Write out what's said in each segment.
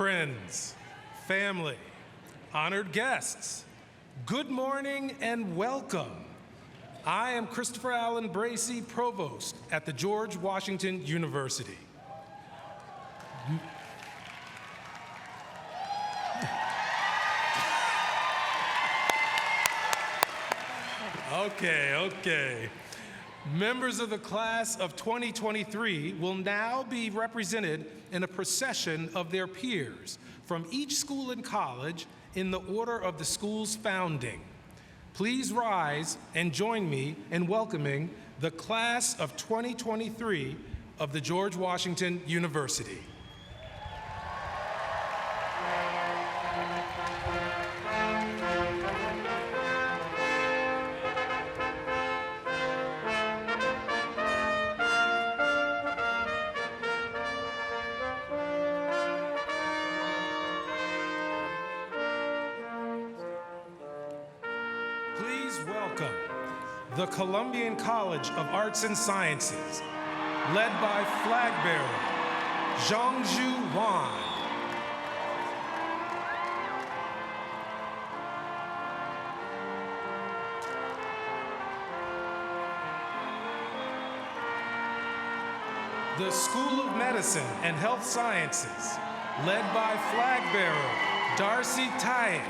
Friends, family, honored guests, good morning and welcome. I am Christopher Allen Bracey, Provost at the George Washington University. Okay. Members of the class of 2023 will now be represented in a procession of their peers from each school and college in the order of the school's founding. Please rise and join me in welcoming the class of 2023 of the George Washington University. Welcome the Columbian College of Arts and Sciences, led by flag bearer Zhongzhu Wan. The School of Medicine and Health Sciences, led by flag bearer Darcy Tye.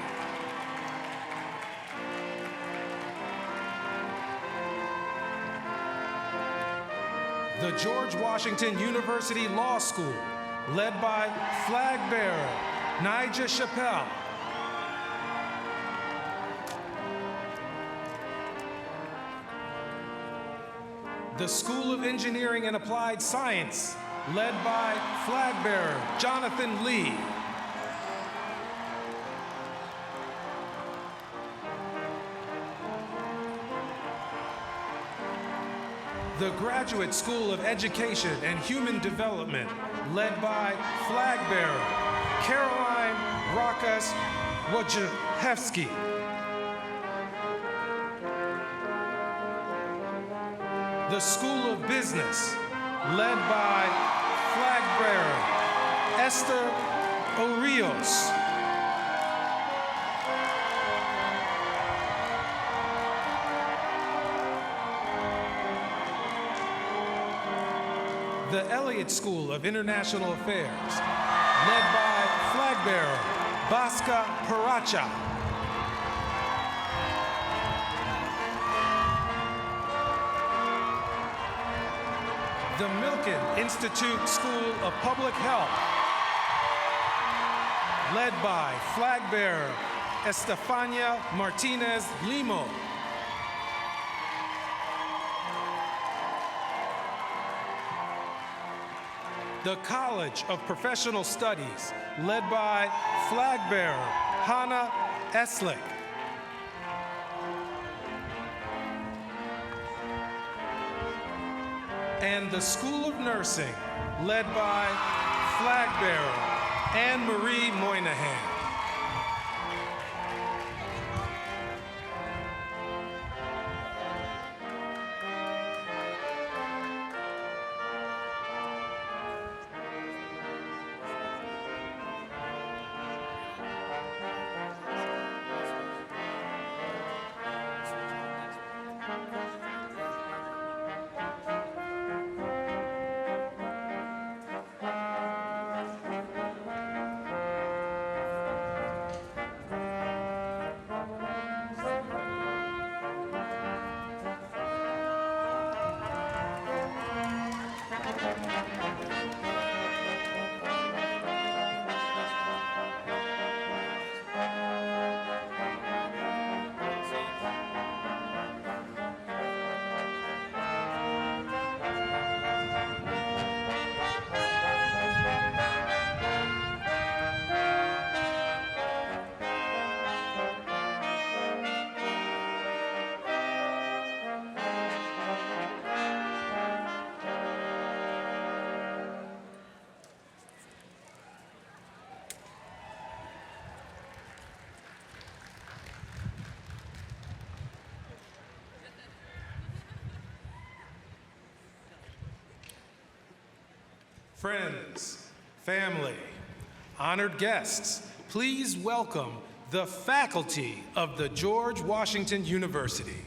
The George Washington University Law School, led by flag bearer Nija Chappelle. The School of Engineering and Applied Science, led by flag bearer Jonathan Lee. The Graduate School of Education and Human Development, led by flag bearer Caroline Rakas Wojciechowski. The School of Business, led by flag bearer Esther Orios. The Elliott School of International Affairs, led by flag bearer Bhaskar Paracha. The Milken Institute School of Public Health, led by flag bearer Estefania Martinez Limo. The College of Professional Studies, led by flag bearer Hannah Eslick. And the School of Nursing, led by flag bearer Anne-Marie Moynihan. Friends, family, Honored guests, please welcome the faculty of the George Washington University.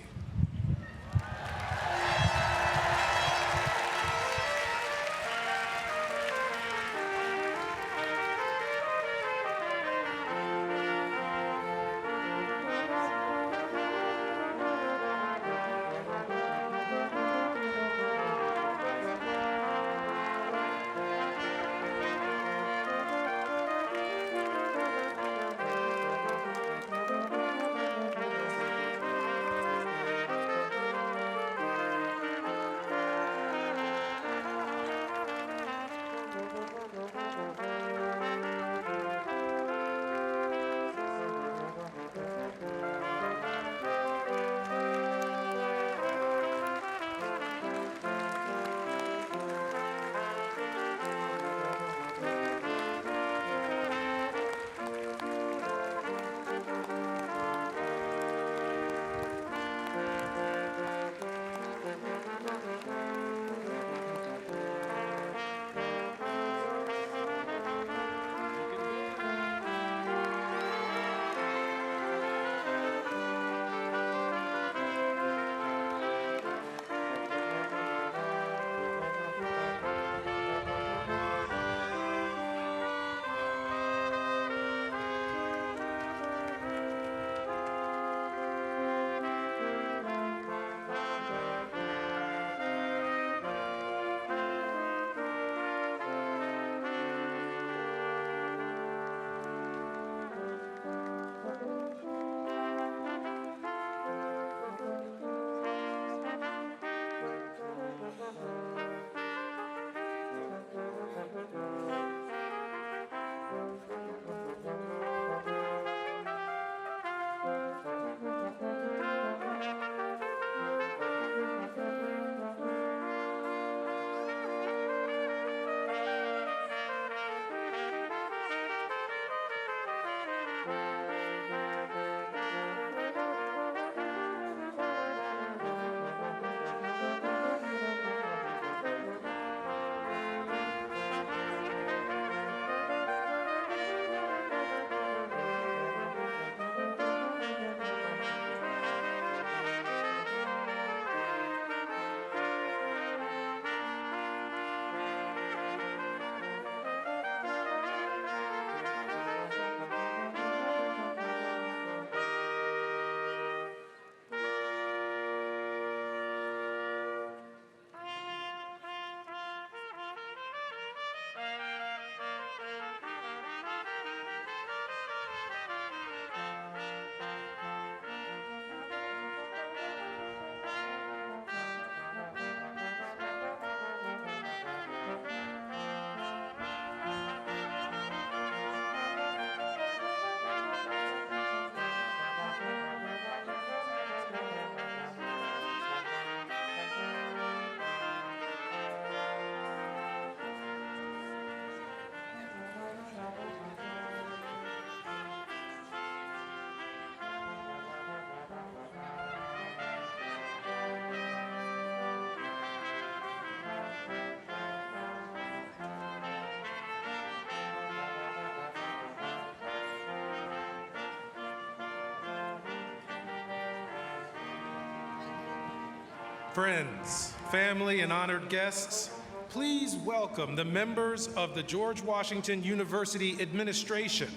Friends, family, and honored guests, please welcome the members of the George Washington University Administration,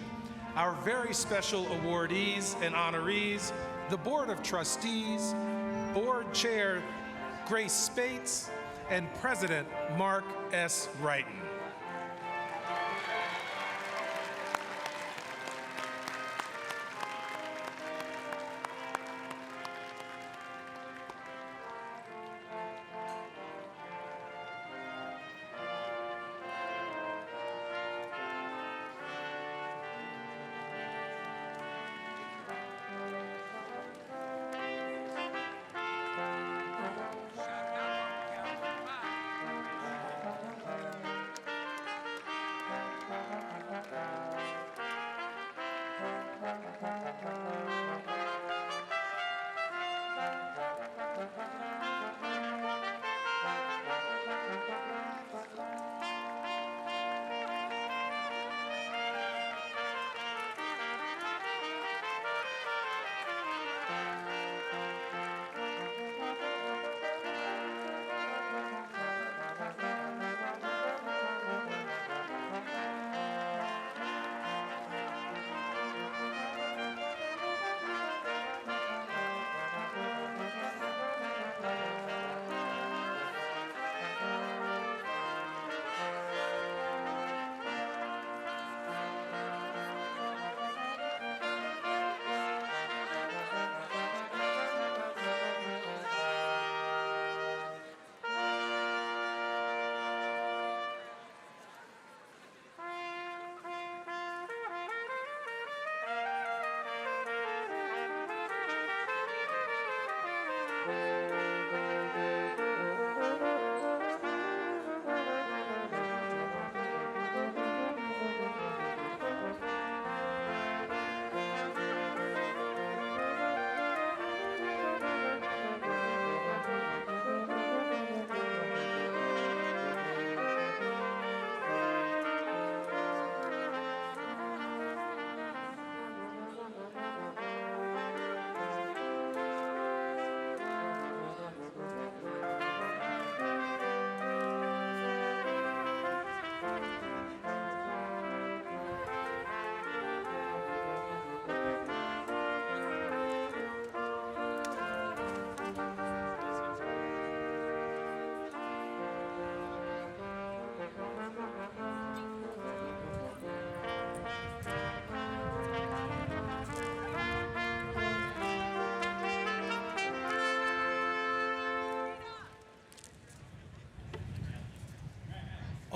our very special awardees and honorees, the Board of Trustees, Board Chair Grace Spates, and President Mark S. Wrighton.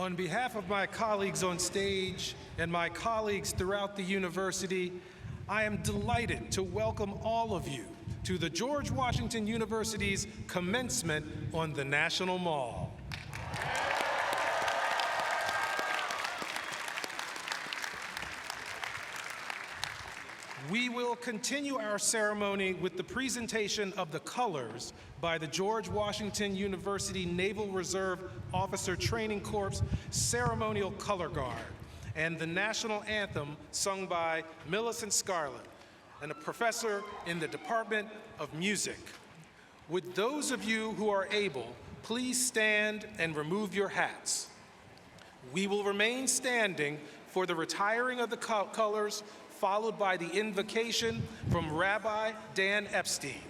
On behalf of my colleagues on stage and my colleagues throughout the university, I am delighted to welcome all of you to the George Washington University's Commencement on the National Mall. We will continue our ceremony with the presentation of the colors by the George Washington University Naval Reserve Officer Training Corps Ceremonial Color Guard and the national anthem sung by Millicent Scarlett, and a professor in the Department of Music. Would those of you who are able, please stand and remove your hats. We will remain standing for the retiring of the colors, followed by the invocation from Rabbi Dan Epstein.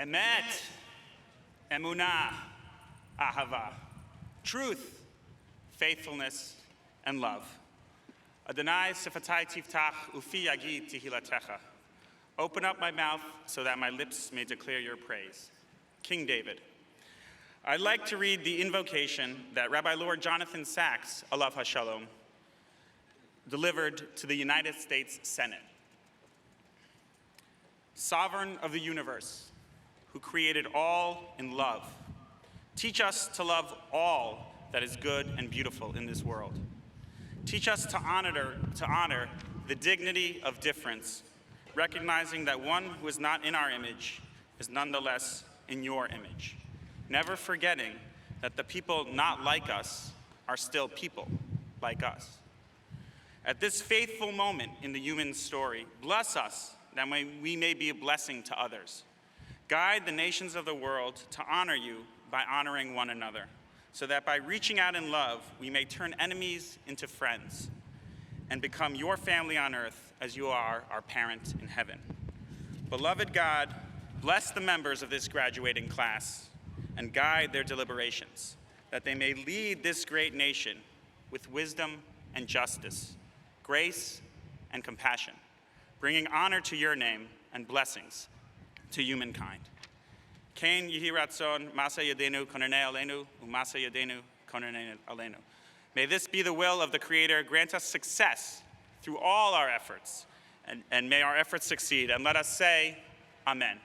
Emet, emunah, ahava, truth, faithfulness, and love. Adonai sifatai tiftach ufi yagid tehilatecha. Open up my mouth so that my lips may declare your praise. King David. I'd like to read the invocation that Rabbi Lord Jonathan Sachs, alav hashalom, delivered to the United States Senate. Sovereign of the universe, who created all in love, teach us to love all that is good and beautiful in this world. Teach us to honor the dignity of difference recognizing that one who is not in our image is nonetheless in your image, never forgetting that the people not like us are still people like us. At this faithful moment in the human story, bless us that we may be a blessing to others. Guide the nations of the world to honor you by honoring one another, so that by reaching out in love, we may turn enemies into friends and become your family on earth as you are our parent in heaven. Beloved God, bless the members of this graduating class and guide their deliberations, that they may lead this great nation with wisdom and justice, grace and compassion, bringing honor to your name and blessings to humankind. Kain yihi ratzon masa yadenu konene alenu, umasa yadenu konene alenu. May this be the will of the Creator. Grant us success through all our efforts, and may our efforts succeed. And let us say, Amen.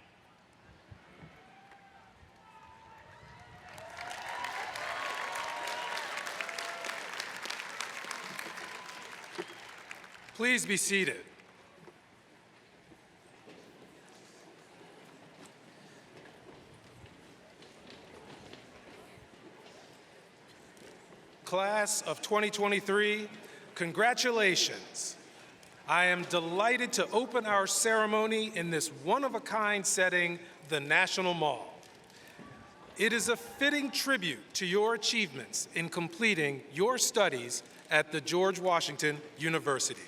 Please be seated. Class of 2023, congratulations. I am delighted to open our ceremony in this one-of-a-kind setting, the National Mall. It is a fitting tribute to your achievements in completing your studies at the George Washington University.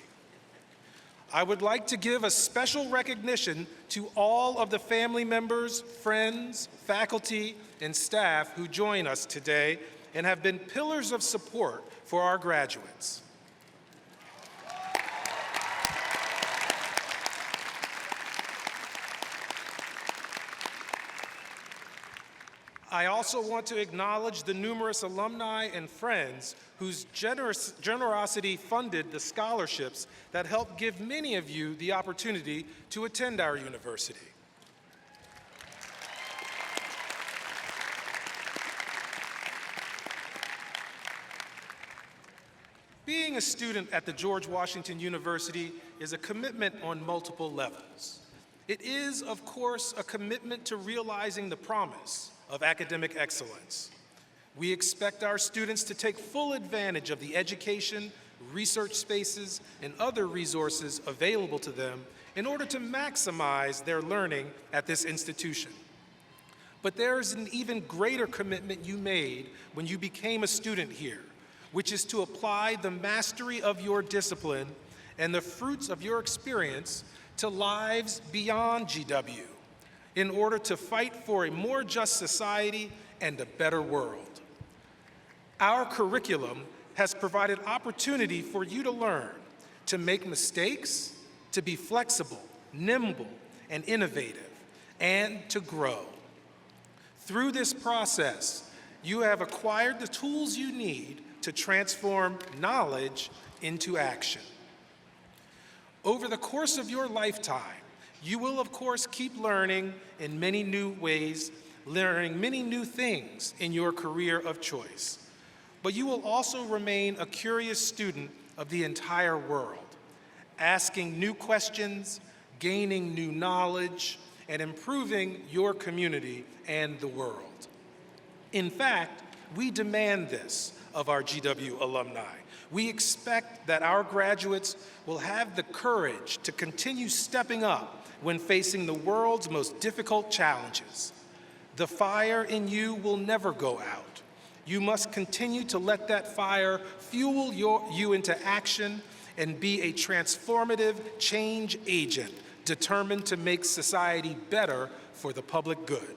I would like to give a special recognition to all of the family members, friends, faculty, and staff who join us today and have been pillars of support for our graduates. I also want to acknowledge the numerous alumni and friends whose generosity funded the scholarships that helped give many of you the opportunity to attend our university. Being a student at the George Washington University is a commitment on multiple levels. It is, of course, a commitment to realizing the promise of academic excellence. We expect our students to take full advantage of the education, research spaces, and other resources available to them in order to maximize their learning at this institution. But there is an even greater commitment you made when you became a student here, which is to apply the mastery of your discipline and the fruits of your experience to lives beyond GW in order to fight for a more just society and a better world. Our curriculum has provided opportunity for you to learn, to make mistakes, to be flexible, nimble, and innovative, and to grow. Through this process, you have acquired the tools you need to transform knowledge into action. Over the course of your lifetime, you will, of course, keep learning in many new ways, learning many new things in your career of choice. But you will also remain a curious student of the entire world, asking new questions, gaining new knowledge, and improving your community and the world. In fact, we demand this of our GW alumni. We expect that our graduates will have the courage to continue stepping up when facing the world's most difficult challenges. The fire in you will never go out. You must continue to let that fire fuel you into action and be a transformative change agent determined to make society better for the public good.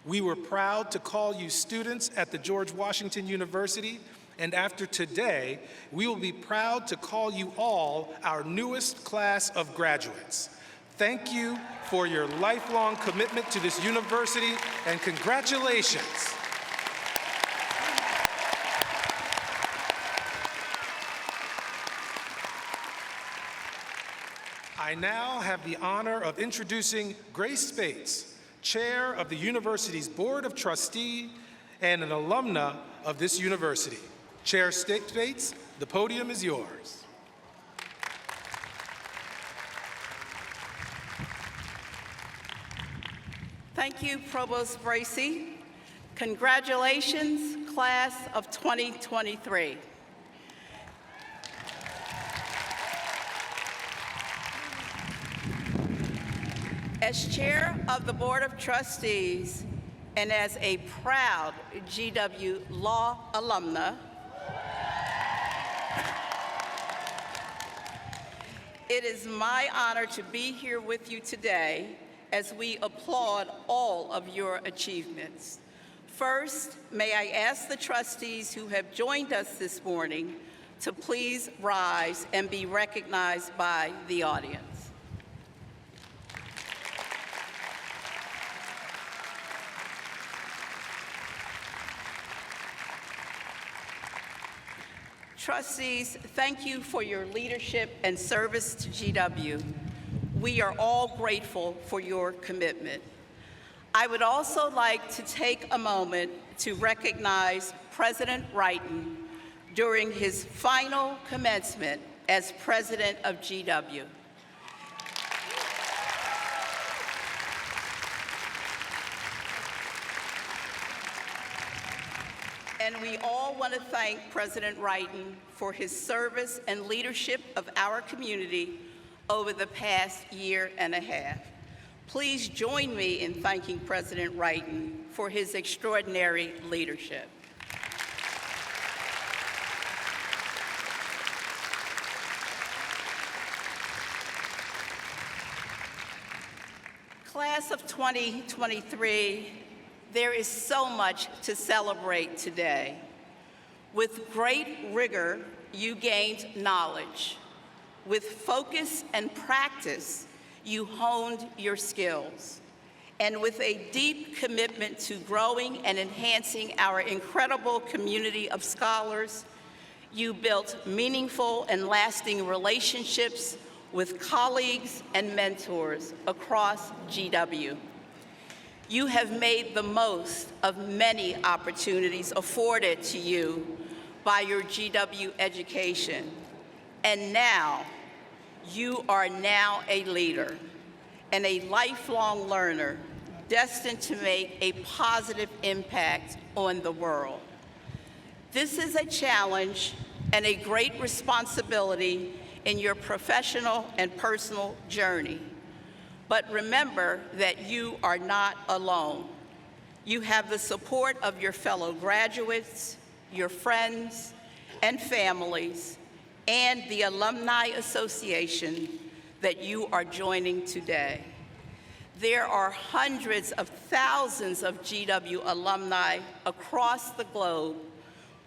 We were proud to call you students at the George Washington University, and after today, we will be proud to call you all our newest class of graduates. Thank you for your lifelong commitment to this university, and congratulations. I now have the honor of introducing Grace Spates, Chair of the university's Board of Trustees and an alumna of this university. Chair Spates, the podium is yours. Thank you, Provost Bracy. Congratulations, class of 2023. As chair of the Board of Trustees and as a proud GW Law alumna, it is my honor to be here with you today as we applaud all of your achievements. First, may I ask the trustees who have joined us this morning to please rise and be recognized by the audience. Trustees, thank you for your leadership and service to GW. We are all grateful for your commitment. I would also like to take a moment to recognize President Wrighton during his final commencement as president of GW. And we all want to thank President Wrighton for his service and leadership of our community over the past year and a half. Please join me in thanking President Wrighton for his extraordinary leadership. Class of 2023, there is so much to celebrate today. With great rigor, you gained knowledge. With focus and practice, you honed your skills. And with a deep commitment to growing and enhancing our incredible community of scholars, you built meaningful and lasting relationships with colleagues and mentors across GW. You have made the most of many opportunities afforded to you by your GW education. And now, you are now a leader and a lifelong learner destined to make a positive impact on the world. This is a challenge and a great responsibility in your professional and personal journey. But remember that you are not alone. You have the support of your fellow graduates, your friends and families, and the Alumni Association that you are joining today. There are hundreds of thousands of GW alumni across the globe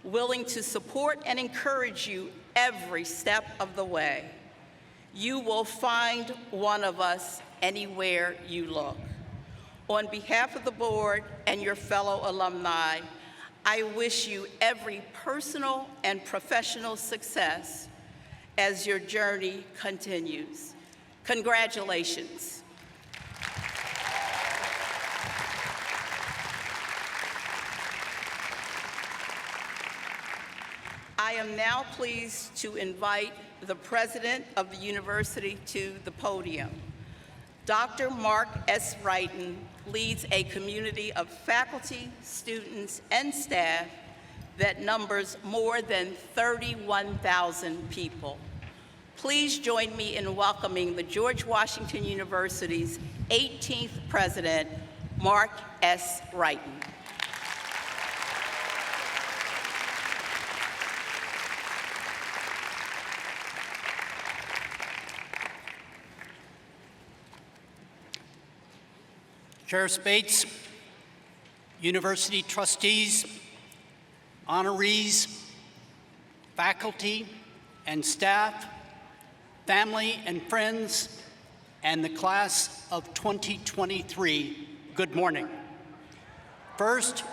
willing to support and encourage you every step of the way. You will find one of us anywhere you look. On behalf of the board and your fellow alumni, I wish you every personal and professional success as your journey continues. Congratulations. I am now pleased to invite the president of the university to the podium. Dr. Mark S. Wrighton leads a community of faculty, students, and staff that numbers more than 31,000 people. Please join me in welcoming the George Washington University's 18th president, Mark S. Wrighton. Chair Spates, university trustees, honorees, faculty and staff, family and friends, and the class of 2023, good morning. First,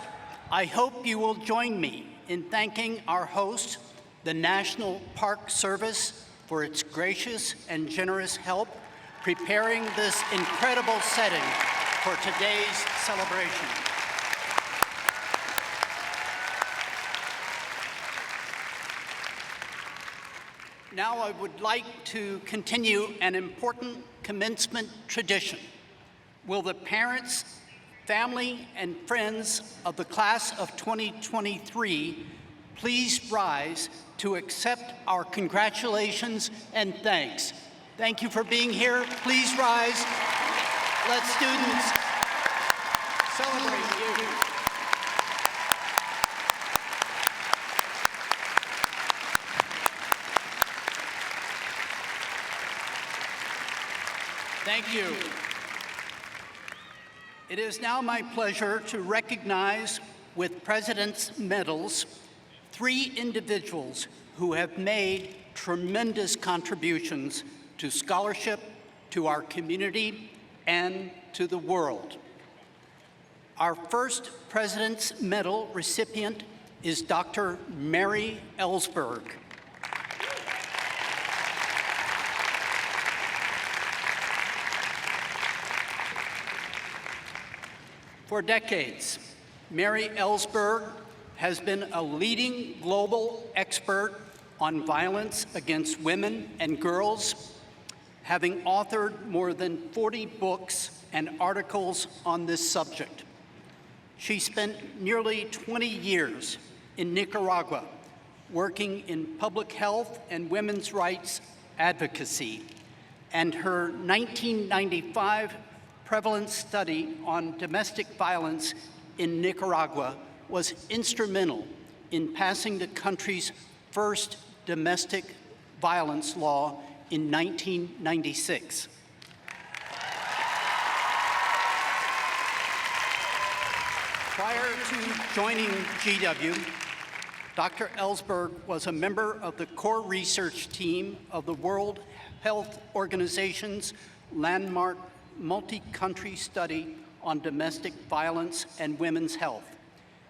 I hope you will join me in thanking our host, the National Park Service, for its gracious and generous help preparing this incredible setting for today's celebration. Now I would like to continue an important commencement tradition. Will the parents family and friends of the class of 2023, please rise to accept our congratulations and thanks. Thank you for being here. Please rise. Let students celebrate you. Thank you. It is now my pleasure to recognize with President's Medals 3 individuals who have made tremendous contributions to scholarship, to our community, and to the world. Our first President's Medal recipient is Dr. Mary Ellsberg. For decades, Mary Ellsberg has been a leading global expert on violence against women and girls, having authored more than 40 books and articles on this subject. She spent nearly 20 years in Nicaragua working in public health and women's rights advocacy, and her 1995 prevalence study on domestic violence in Nicaragua was instrumental in passing the country's first domestic violence law in 1996. Prior to joining GW, Dr. Ellsberg was a member of the core research team of the World Health Organization's landmark multi-country study on domestic violence and women's health,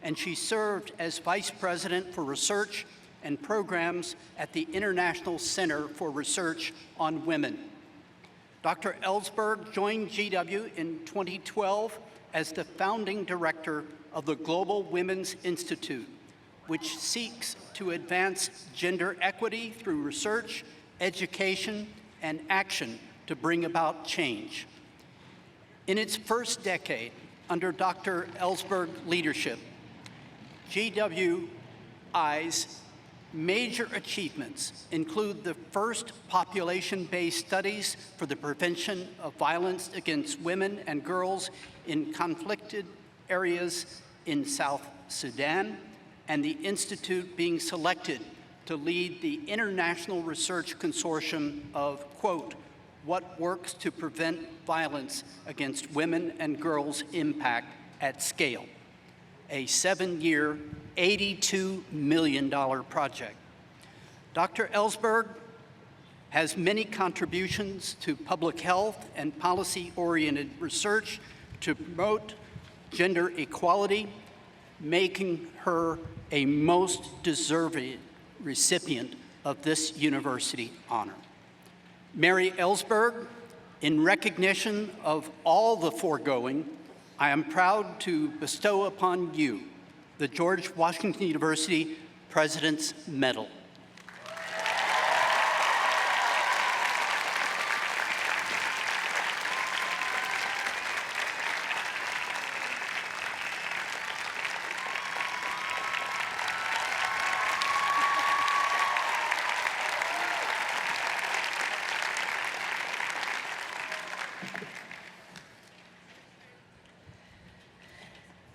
and she served as Vice President for Research and Programs at the International Center for Research on Women. Dr. Ellsberg joined GW in 2012 as the founding director of the Global Women's Institute, which seeks to advance gender equity through research, education, and action to bring about change. In its first decade, under Dr. Ellsberg's leadership, GWI's major achievements include the first population-based studies for the prevention of violence against women and girls in conflicted areas in South Sudan, and the Institute being selected to lead the international research consortium of, quote, what works to prevent violence against women and girls impact at scale, a 7-year, $82 million project. Dr. Ellsberg has many contributions to public health and policy-oriented research to promote gender equality, making her a most deserving recipient of this university honor. Mary Ellsberg, in recognition of all the foregoing, I am proud to bestow upon you the George Washington University President's Medal.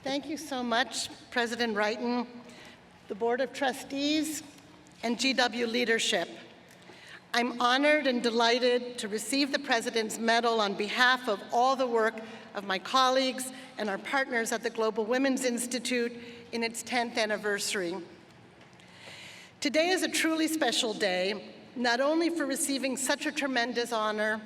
Thank you so much, President Wrighton, the Board of Trustees, and GW leadership. I'm honored and delighted to receive the President's Medal on behalf of all the work of my colleagues and our partners at the Global Women's Institute in its 10th anniversary. Today is a truly special day, not only for receiving such a tremendous honor,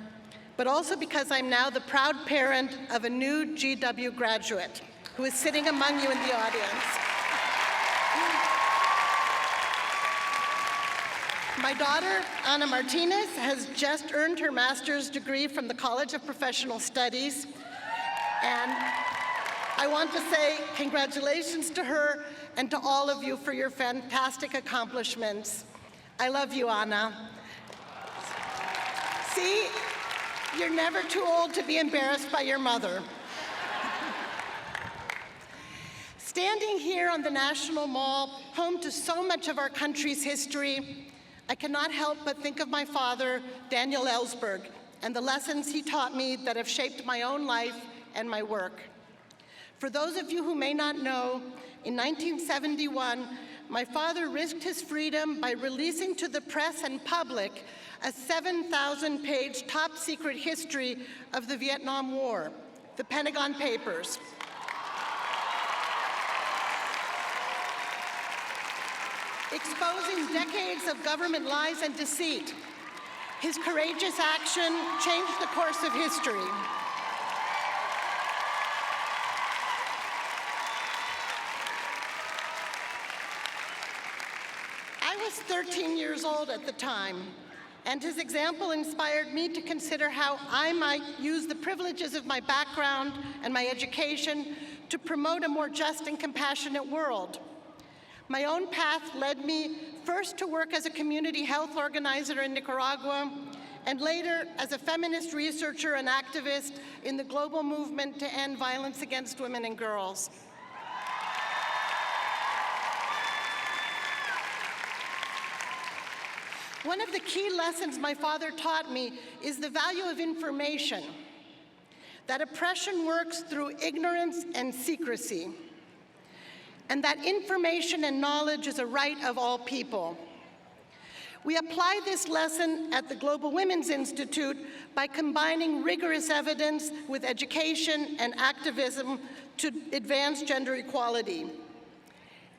but also because I'm now the proud parent of a new GW graduate who is sitting among you in the audience. My daughter, Ana Martinez, has just earned her master's degree from the College of Professional Studies, and I want to say congratulations to her and to all of you for your fantastic accomplishments. I love you, Ana. See, you're never too old to be embarrassed by your mother. Standing here on the National Mall, home to so much of our country's history, I cannot help but think of my father, Daniel Ellsberg, and the lessons he taught me that have shaped my own life and my work. For those of you who may not know, in 1971, my father risked his freedom by releasing to the press and public a 7,000-page top-secret history of the Vietnam War, the Pentagon Papers. Exposing decades of government lies and deceit. His courageous action changed the course of history. I was 13 years old at the time, and his example inspired me to consider how I might use the privileges of my background and my education to promote a more just and compassionate world. My own path led me first to work as a community health organizer in Nicaragua, and later as a feminist researcher and activist in the global movement to end violence against women and girls. One of the key lessons my father taught me is the value of information, that oppression works through ignorance and secrecy, and that information and knowledge is a right of all people. We apply this lesson at the Global Women's Institute by combining rigorous evidence with education and activism to advance gender equality.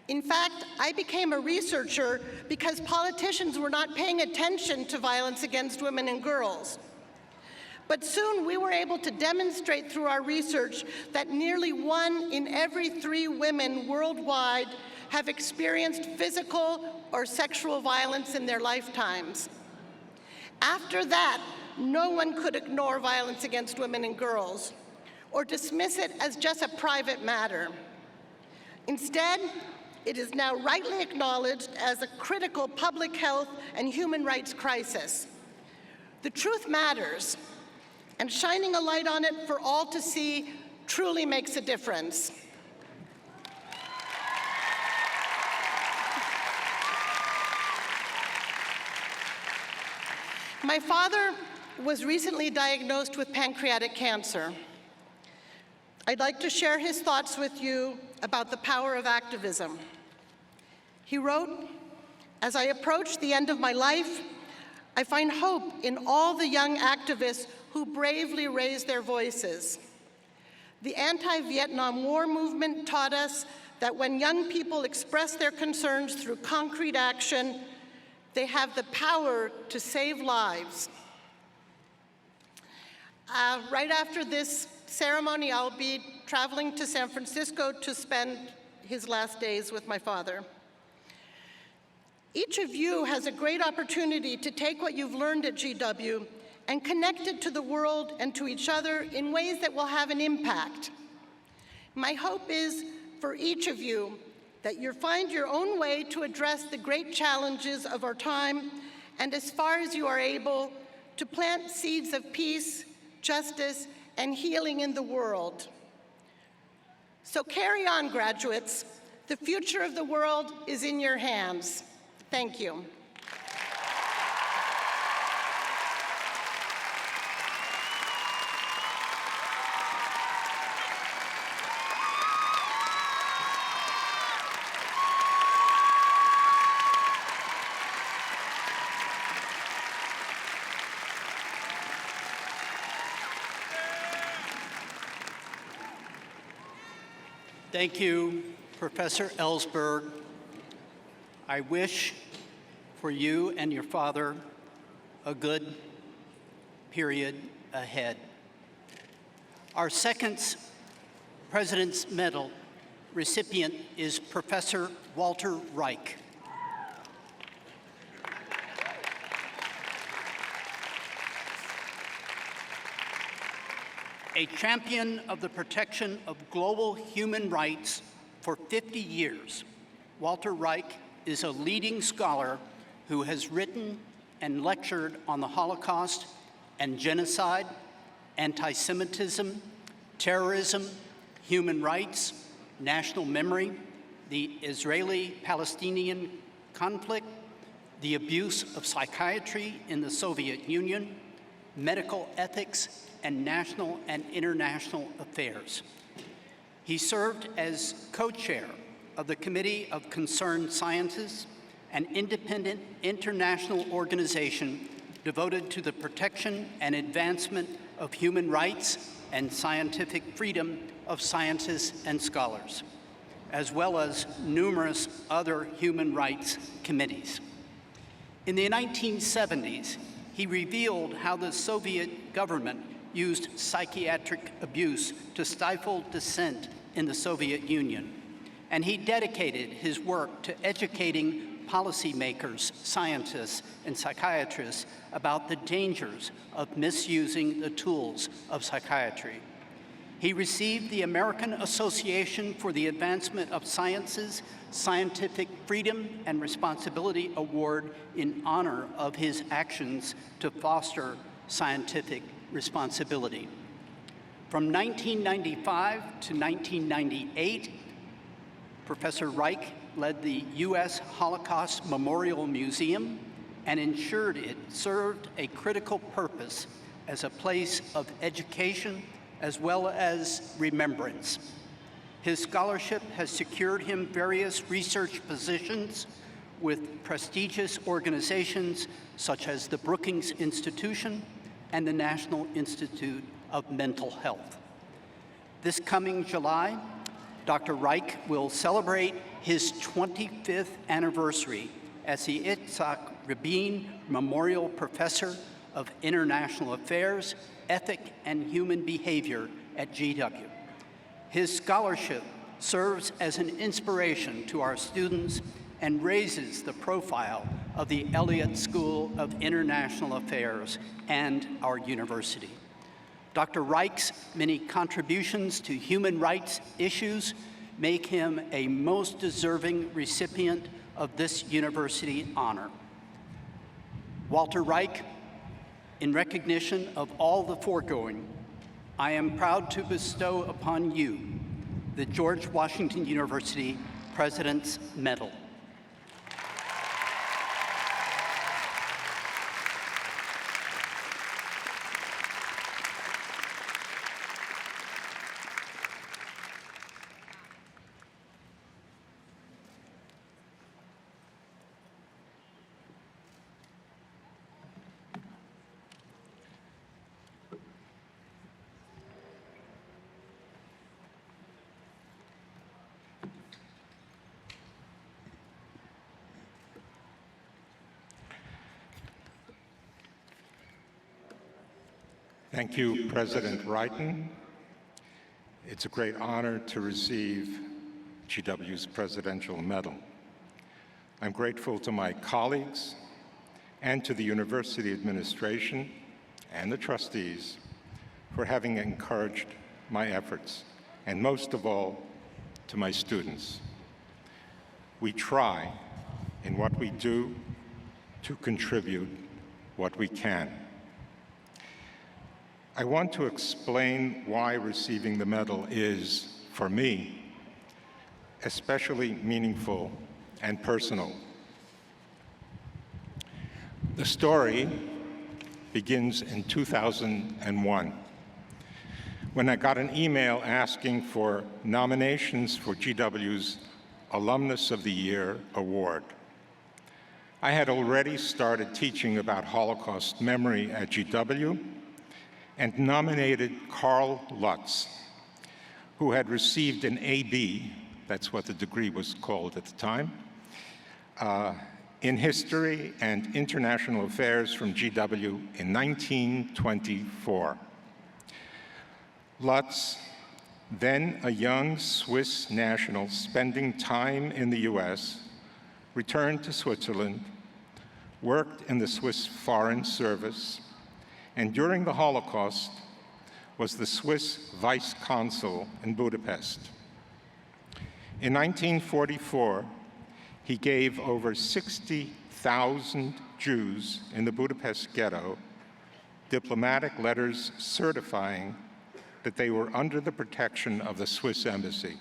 In fact, I became a researcher because politicians were not paying attention to violence against women and girls. But soon we were able to demonstrate through our research that nearly 1 in every 3 women worldwide have experienced physical or sexual violence in their lifetimes. After that, no one could ignore violence against women and girls or dismiss it as just a private matter. Instead, it is now rightly acknowledged as a critical public health and human rights crisis. The truth matters, and shining a light on it for all to see truly makes a difference. My father was recently diagnosed with pancreatic cancer. I'd like to share his thoughts with you about the power of activism. He wrote, "As I approach the end of my life, I find hope in all the young activists who bravely raise their voices. The anti-Vietnam War movement taught us that when young people express their concerns through concrete action, they have the power to save lives." Right after this ceremony, I'll be traveling to San Francisco to spend his last days with my father. Each of you has a great opportunity to take what you've learned at GW and connect it to the world and to each other in ways that will have an impact. My hope is for each of you that you'll find your own way to address the great challenges of our time, and as far as you are able, to plant seeds of peace, justice, and healing in the world. So carry on, graduates. The future of the world is in your hands. Thank you. Thank you, Professor Ellsberg. I wish for you and your father a good period ahead. Our second President's Medal recipient is Professor Walter Reich. A champion of the protection of global human rights for 50 years, Walter Reich is a leading scholar who has written and lectured on the Holocaust and genocide, anti-Semitism, terrorism, human rights, national memory, the Israeli-Palestinian conflict, the abuse of psychiatry in the Soviet Union, medical ethics, and national and international affairs. He served as co-chair of the Committee of Concerned Scientists, an independent international organization devoted to the protection and advancement of human rights and scientific freedom of scientists and scholars, as well as numerous other human rights committees. In the 1970s, he revealed how the Soviet government used psychiatric abuse to stifle dissent in the Soviet Union, and he dedicated his work to educating policymakers, scientists, and psychiatrists about the dangers of misusing the tools of psychiatry. He received the American Association for the Advancement of Sciences Scientific Freedom and Responsibility Award in honor of his actions to foster scientific responsibility. From 1995 to 1998, Professor Reich led the U.S. Holocaust Memorial Museum and ensured it served a critical purpose as a place of education as well as remembrance. His scholarship has secured him various research positions with prestigious organizations such as the Brookings Institution and the National Institute of Mental Health. This coming July, Dr. Reich will celebrate his 25th anniversary as the Itzhak Rabin Memorial Professor of International Affairs, Ethic, and Human Behavior at GW. His scholarship serves as an inspiration to our students and raises the profile of the Elliott School of International Affairs and our university. Dr. Reich's many contributions to human rights issues make him a most deserving recipient of this university honor. Walter Reich, in recognition of all the foregoing, I am proud to bestow upon you the George Washington University President's Medal. Thank you, President Wrighton. It's a great honor to receive GW's Presidential Medal. I'm grateful to my colleagues and to the university administration and the trustees for having encouraged my efforts, and most of all, to my students. We try in what we do to contribute what we can. I want to explain why receiving the medal is, for me, especially meaningful and personal. The story begins in 2001, when I got an email asking for nominations for GW's Alumnus of the Year award. I had already started teaching about Holocaust memory at GW, and nominated Carl Lutz, who had received an AB, that's what the degree was called at the time, in History and International Affairs from GW in 1924. Lutz, then a young Swiss national spending time in the US, returned to Switzerland, worked in the Swiss Foreign Service, and during the Holocaust was the Swiss vice consul in Budapest. In 1944, he gave over 60,000 Jews in the Budapest ghetto diplomatic letters certifying that they were under the protection of the Swiss embassy.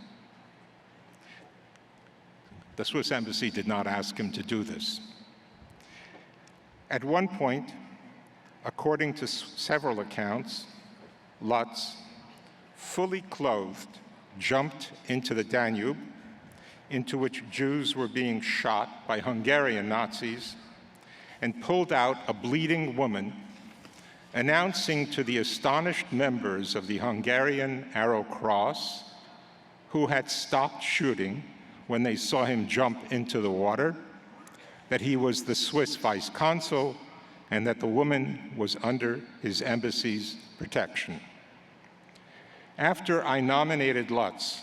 The Swiss embassy did not ask him to do this. At one point, according to several accounts, Lutz, fully clothed, jumped into the Danube, into which Jews were being shot by Hungarian Nazis, and pulled out a bleeding woman, announcing to the astonished members of the Hungarian Arrow Cross, who had stopped shooting when they saw him jump into the water, that he was the Swiss vice consul and that the woman was under his embassy's protection. After I nominated Lutz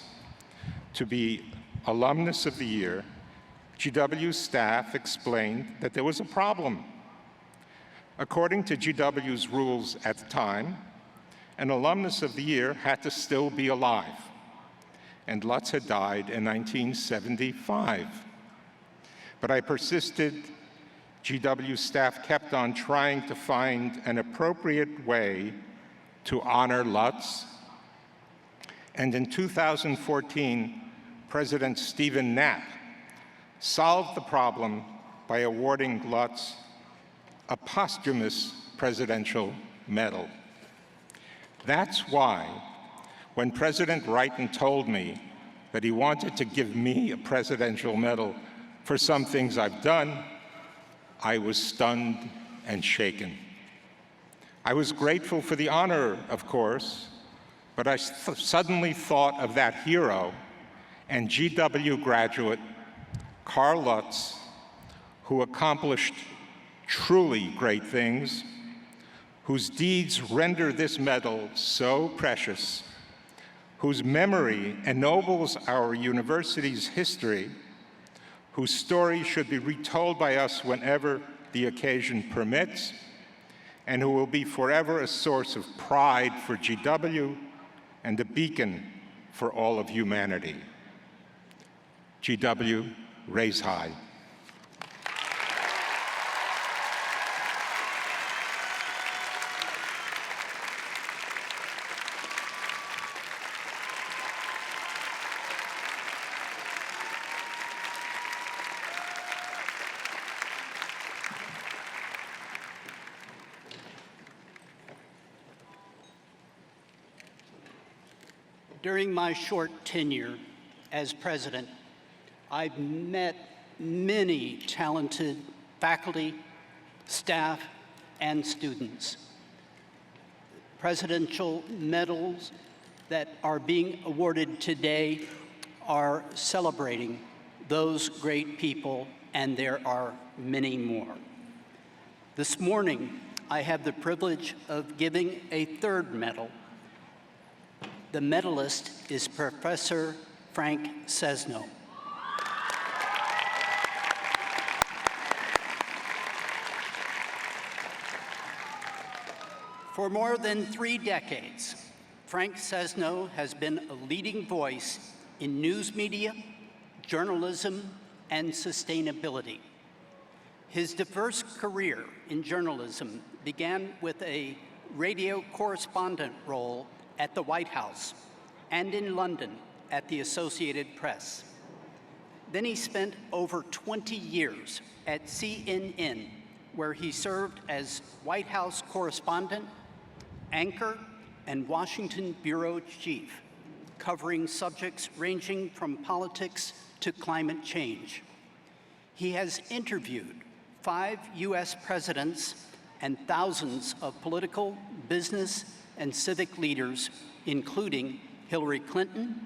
to be Alumnus of the Year, GW staff explained that there was a problem. According to GW's rules at the time, an Alumnus of the Year had to still be alive, and Lutz had died in 1975. But I persisted. GW staff kept on trying to find an appropriate way to honor Lutz. And in 2014, President Stephen Knapp solved the problem by awarding Lutz a posthumous presidential medal. That's why, when President Wrighton told me that he wanted to give me a presidential medal for some things I've done, I was stunned and shaken. I was grateful for the honor, of course, but I suddenly thought of that hero and GW graduate, Karl Lutz, who accomplished truly great things, whose deeds render this medal so precious, whose memory ennobles our university's history, whose story should be retold by us whenever the occasion permits, and who will be forever a source of pride for GW and a beacon for all of humanity. GW, raise high. During my short tenure as president, I've met many talented faculty, staff, and students. Presidential medals that are being awarded today are celebrating those great people, and there are many more. This morning, I have the privilege of giving a third medal. The medalist is Professor Frank Sesno. For more than 3 decades, Frank Sesno has been a leading voice in news media, journalism, and sustainability. His diverse career in journalism began with a radio correspondent role at the White House and in London at the Associated Press. Then he spent over 20 years at CNN, where he served as White House correspondent, anchor, and Washington bureau chief, covering subjects ranging from politics to climate change. He has interviewed 5 US presidents and thousands of political, business, and civic leaders, including Hillary Clinton,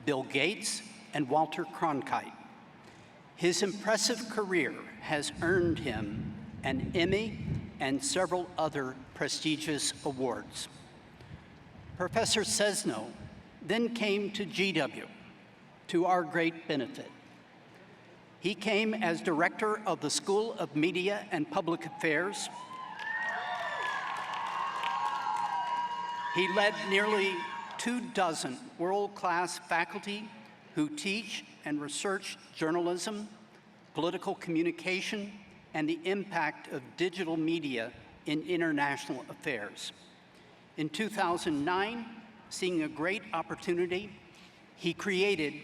Bill Gates, and Walter Cronkite. His impressive career has earned him an Emmy and several other prestigious awards. Professor Sesno then came to GW, to our great benefit. He came as director of the School of Media and Public Affairs. He led nearly 24 world-class faculty who teach and research journalism, political communication, and the impact of digital media in international affairs. In 2009, seeing a great opportunity, he created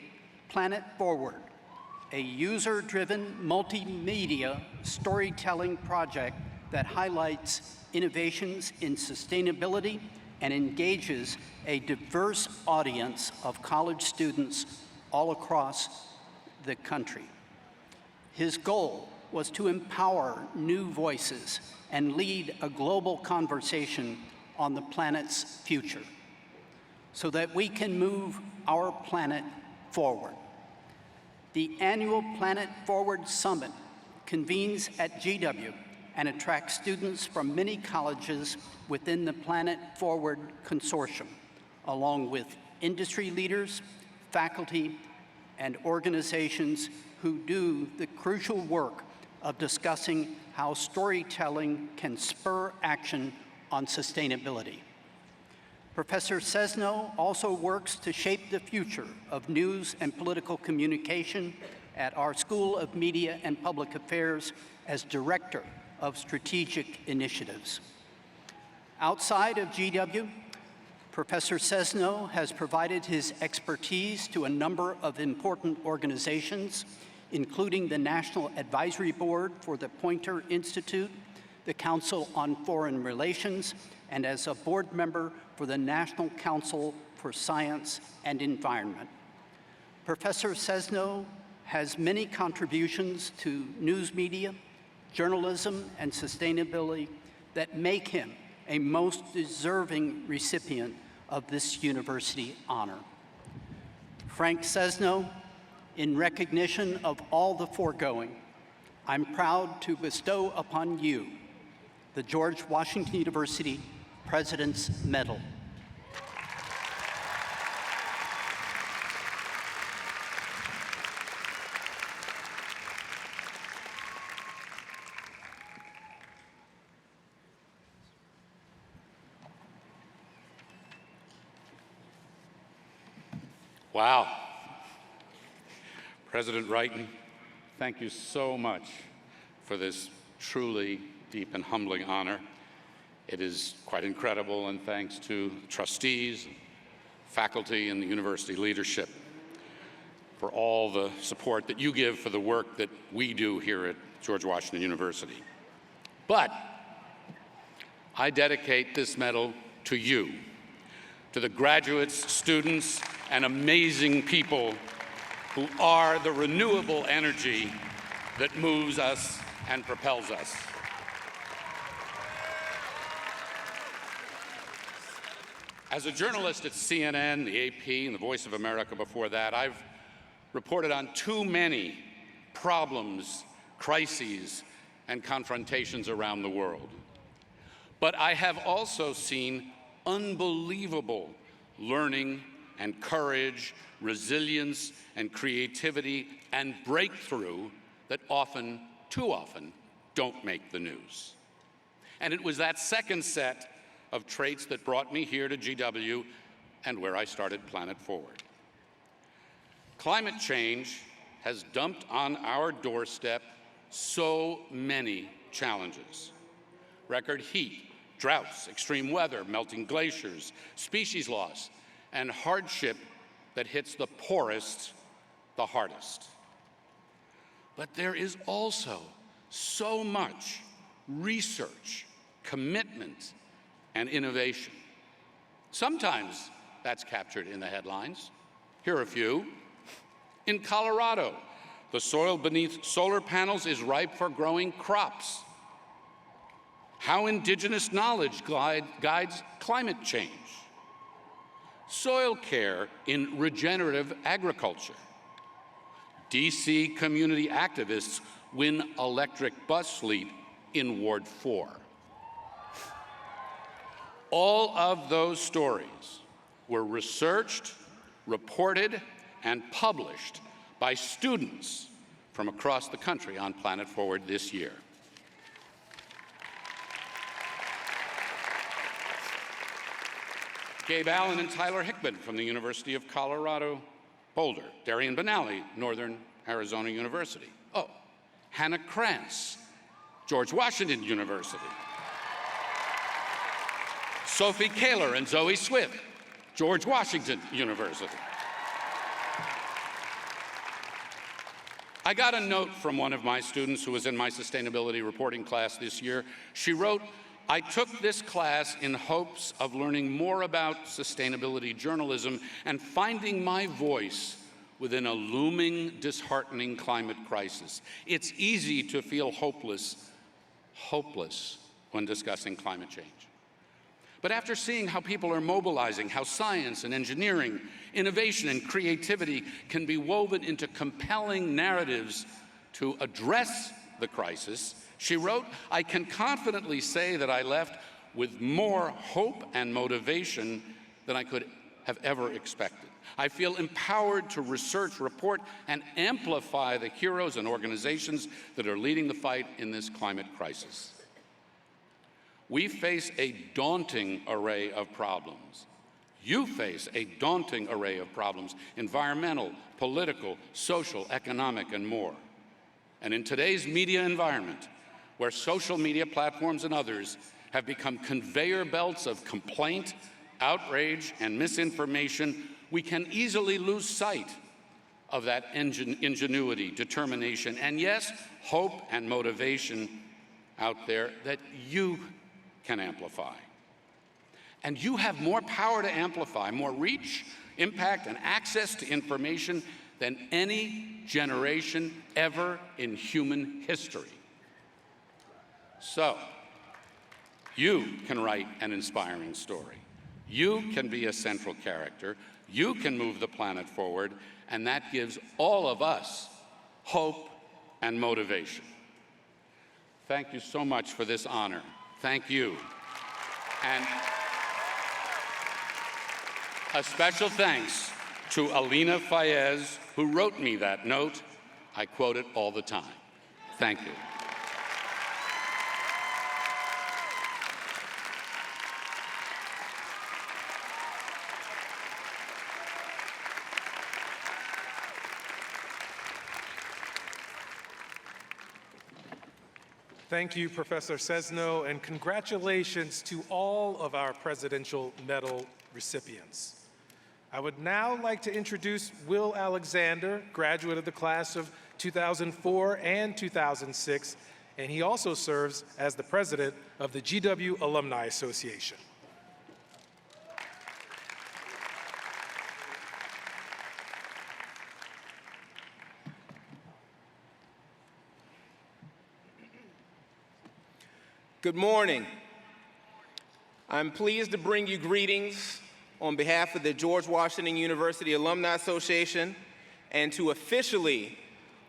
Planet Forward, a user-driven multimedia storytelling project that highlights innovations in sustainability and engages a diverse audience of college students all across the country. His goal was to empower new voices and lead a global conversation on the planet's future so that we can move our planet forward. The annual Planet Forward Summit convenes at GW and attracts students from many colleges within the Planet Forward Consortium, along with industry leaders, faculty, and organizations who do the crucial work of discussing how storytelling can spur action on sustainability. Professor Cesno also works to shape the future of news and political communication at our School of Media and Public Affairs as Director of Strategic Initiatives. Outside of GW, Professor Cesno has provided his expertise to a number of important organizations, including the National Advisory Board for the Poynter Institute, the Council on Foreign Relations, and as a board member for the National Council for Science and Environment. Professor Cesno has many contributions to news media, journalism, and sustainability that make him a most deserving recipient of this university honor. Frank Cesno, in recognition of all the foregoing, I'm proud to bestow upon you the George Washington University President's Medal. Wow. President Wrighton, thank you so much for this truly deep and humbling honor. It is quite incredible, and thanks to trustees, faculty, and the university leadership for all the support that you give for the work that we do here at George Washington University. But I dedicate this medal to you, to the graduates, students, and amazing people who are the renewable energy that moves us and propels us. As a journalist at CNN, the AP, and the Voice of America before that, I've reported on too many problems, crises, and confrontations around the world. But I have also seen unbelievable learning and courage, resilience and creativity and breakthrough that often, too often, don't make the news. And it was that second set of traits that brought me here to GW and where I started Planet Forward. Climate change has dumped on our doorstep so many challenges. Record heat, droughts, extreme weather, melting glaciers, species loss, and hardship that hits the poorest the hardest. But there is also so much research, commitment, and innovation. Sometimes that's captured in the headlines. Here are a few. In Colorado, the soil beneath solar panels is ripe for growing crops. How indigenous knowledge guides climate change. Soil care in regenerative agriculture. DC community activists win electric bus fleet in Ward 4. All of those stories were researched, reported, and published by students from across the country on Planet Forward this year. Gabe Allen and Tyler Hickman from the University of Colorado, Boulder. Darian Benally, Northern Arizona University. Oh, Hannah Krantz, George Washington University. Sophie Kaler and Zoe Swift, George Washington University. I got a note from one of my students who was in my sustainability reporting class this year. She wrote, "I took this class in hopes of learning more about sustainability journalism and finding my voice within a looming, disheartening climate crisis. It's easy to feel hopeless when discussing climate change. But after seeing how people are mobilizing, how science and engineering, innovation and creativity can be woven into compelling narratives to address the crisis," she wrote, "I can confidently say that I left with more hope and motivation than I could have ever expected. I feel empowered to research, report, and amplify the heroes and organizations that are leading the fight in this climate crisis. We face a daunting array of problems. You face a daunting array of problems, environmental, political, social, economic, and more. And in today's media environment, where social media platforms and others have become conveyor belts of complaint, outrage, and misinformation, we can easily lose sight of that ingenuity, determination, and yes, hope and motivation out there that you can amplify. And you have more power to amplify, more reach, impact, and access to information than any generation ever in human history. So, you can write an inspiring story. You can be a central character. You can move the planet forward, and that gives all of us hope and motivation. Thank you so much for this honor. Thank you. And a special thanks to Alina Fayez, who wrote me that note. I quote it all the time. Thank you. Thank you, Professor Cesno, and congratulations to all of our Presidential Medal recipients. I would now like to introduce Will Alexander, graduate of the class of 2004 and 2006, and he also serves as the president of the GW Alumni Association. Good morning. I'm pleased to bring you greetings on behalf of the George Washington University Alumni Association and to officially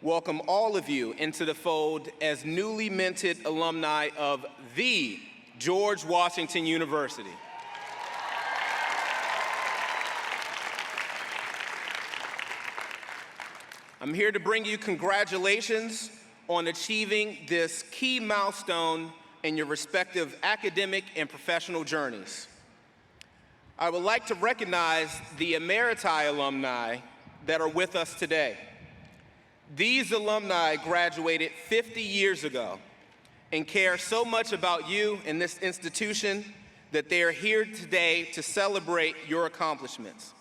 welcome all of you into the fold as newly minted alumni of the George Washington University. I'm here to bring you congratulations on achieving this key milestone in your respective academic and professional journeys. I would like to recognize the Emeriti alumni that are with us today. These alumni graduated 50 years ago and care so much about you and this institution that they are here today to celebrate your accomplishments.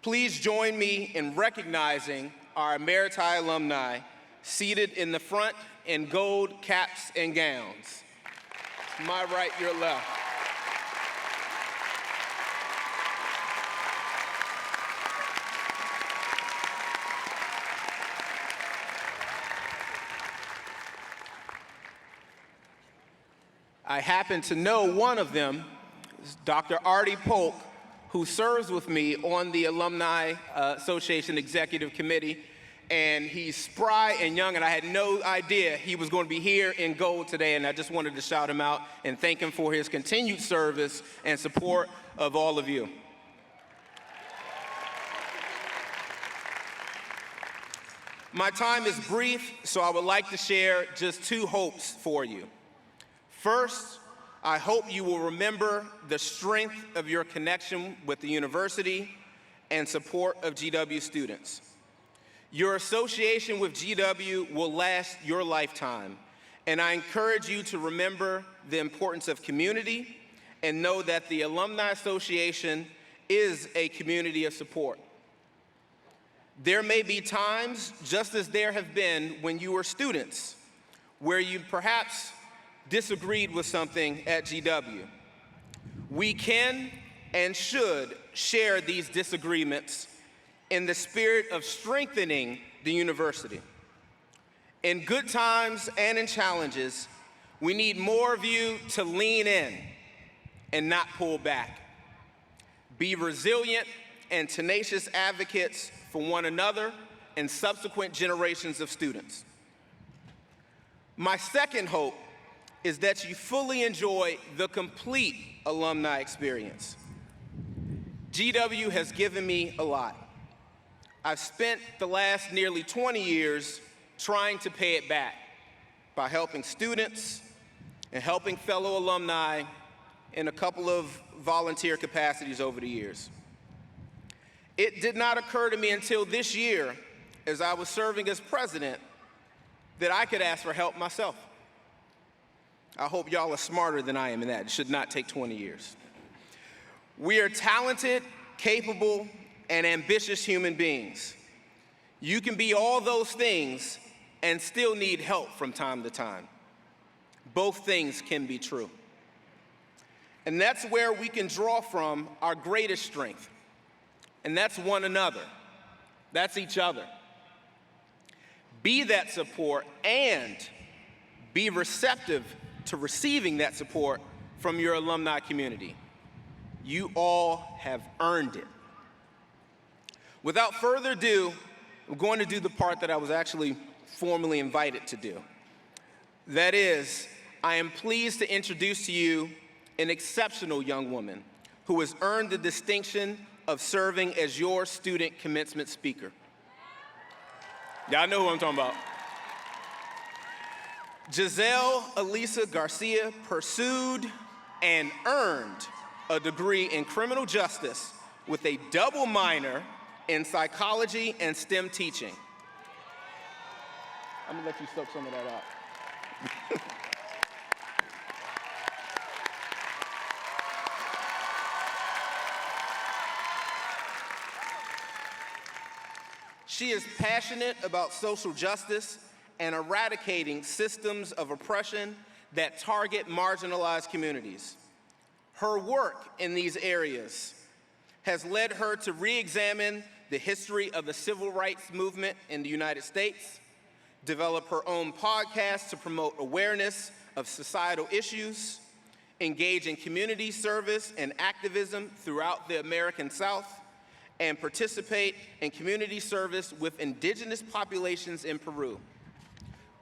Please join me in recognizing our Emeriti alumni seated in the front in gold caps and gowns. My right, your left. I happen to know one of them, Dr. Artie Polk, who serves with me on the Alumni Association Executive Committee. And he's spry and young, and I had no idea he was going to be here in gold today, and I just wanted to shout him out and thank him for his continued service and support of all of you. My time is brief, so I would like to share just two hopes for you. First, I hope you will remember the strength of your connection with the university and support of GW students. Your association with GW will last your lifetime, and I encourage you to remember the importance of community and know that the Alumni Association is a community of support. There may be times, just as there have been when you were students, where you perhaps disagreed with something at GW. We can and should share these disagreements in the spirit of strengthening the university. In good times and in challenges, we need more of you to lean in and not pull back. Be resilient and tenacious advocates for one another and subsequent generations of students. My second hope is that you fully enjoy the complete alumni experience. GW has given me a lot. I've spent the last nearly 20 years trying to pay it back by helping students and helping fellow alumni in a couple of volunteer capacities over the years. It did not occur to me until this year, as I was serving as president, that I could ask for help myself. I hope y'all are smarter than I am in that. It should not take 20 years. We are talented, capable, and ambitious human beings. You can be all those things and still need help from time to time. Both things can be true. And that's where we can draw from our greatest strength. And that's one another. That's each other. Be that support and be receptive to receiving that support from your alumni community. You all have earned it. Without further ado, I'm going to do the part that I was actually formally invited to do. That is, I am pleased to introduce to you an exceptional young woman who has earned the distinction of serving as your student commencement speaker. Y'all know who I'm talking about. Giselle Elisa Garcia pursued and earned a degree in criminal justice with a double minor in psychology and STEM teaching. I'm gonna let you soak some of that out. She is passionate about social justice and eradicating systems of oppression that target marginalized communities. Her work in these areas has led her to re-examine the history of the civil rights movement in the United States, develop her own podcast to promote awareness of societal issues, engage in community service and activism throughout the American South, and participate in community service with indigenous populations in Peru.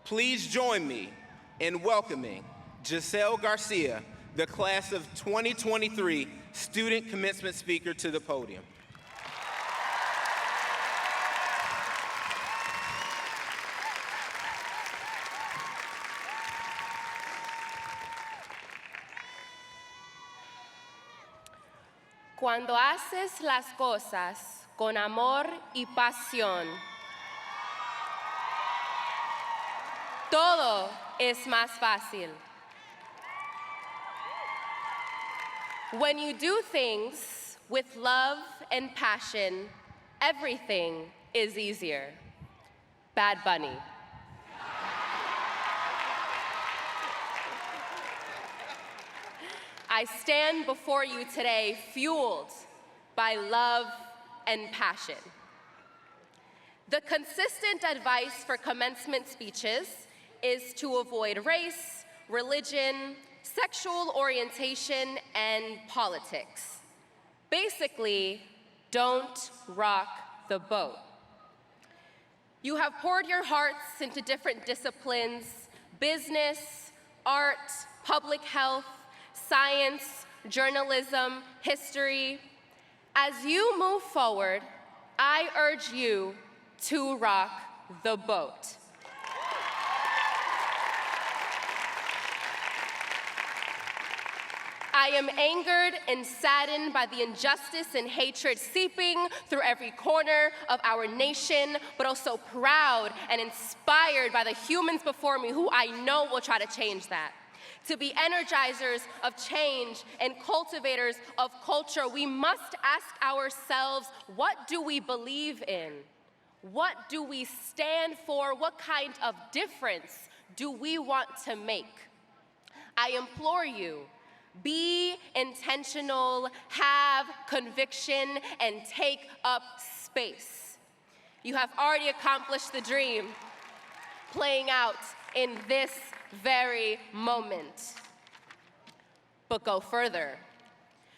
Please join me in welcoming Giselle Garcia, the class of 2023 student commencement speaker, to the podium. Cuando haces las cosas con amor y pasión, todo es más fácil. When you do things with love and passion, everything is easier. Bad Bunny. I stand before you today fueled by love and passion. The consistent advice for commencement speeches is to avoid race, religion, sexual orientation, and politics. Basically, don't rock the boat. You have poured your hearts into different disciplines: business, art, public health, science, journalism, history. As you move forward, I urge you to rock the boat. I am angered and saddened by the injustice and hatred seeping through every corner of our nation, but also proud and inspired by the humans before me who I know will try to change that. To be energizers of change and cultivators of culture, we must ask ourselves, what do we believe in? What do we stand for? What kind of difference do we want to make? I implore you, be intentional, have conviction, and take up space. You have already accomplished the dream playing out in this very moment. But go further.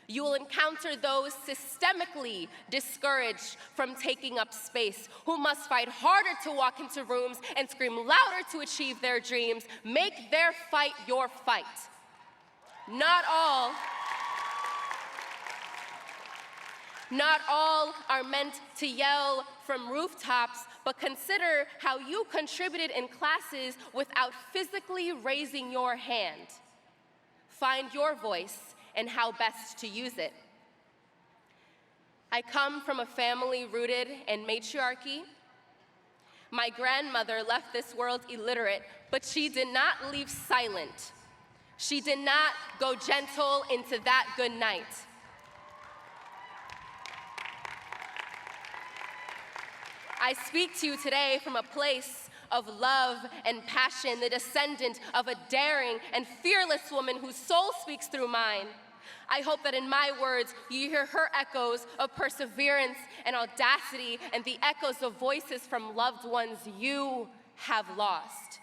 You will encounter those systemically discouraged from taking up space, who must fight harder to walk into rooms and scream louder to achieve their dreams. Make their fight your fight. Not all are meant to yell from rooftops, but consider how you contributed in classes without physically raising your hand. Find your voice and how best to use it. I come from a family rooted in matriarchy. My grandmother left this world illiterate, but she did not leave silent. She did not go gentle into that good night. I speak to you today from a place of love and passion, the descendant of a daring and fearless woman whose soul speaks through mine. I hope that in my words, you hear her echoes of perseverance and audacity and the echoes of voices from loved ones you have lost.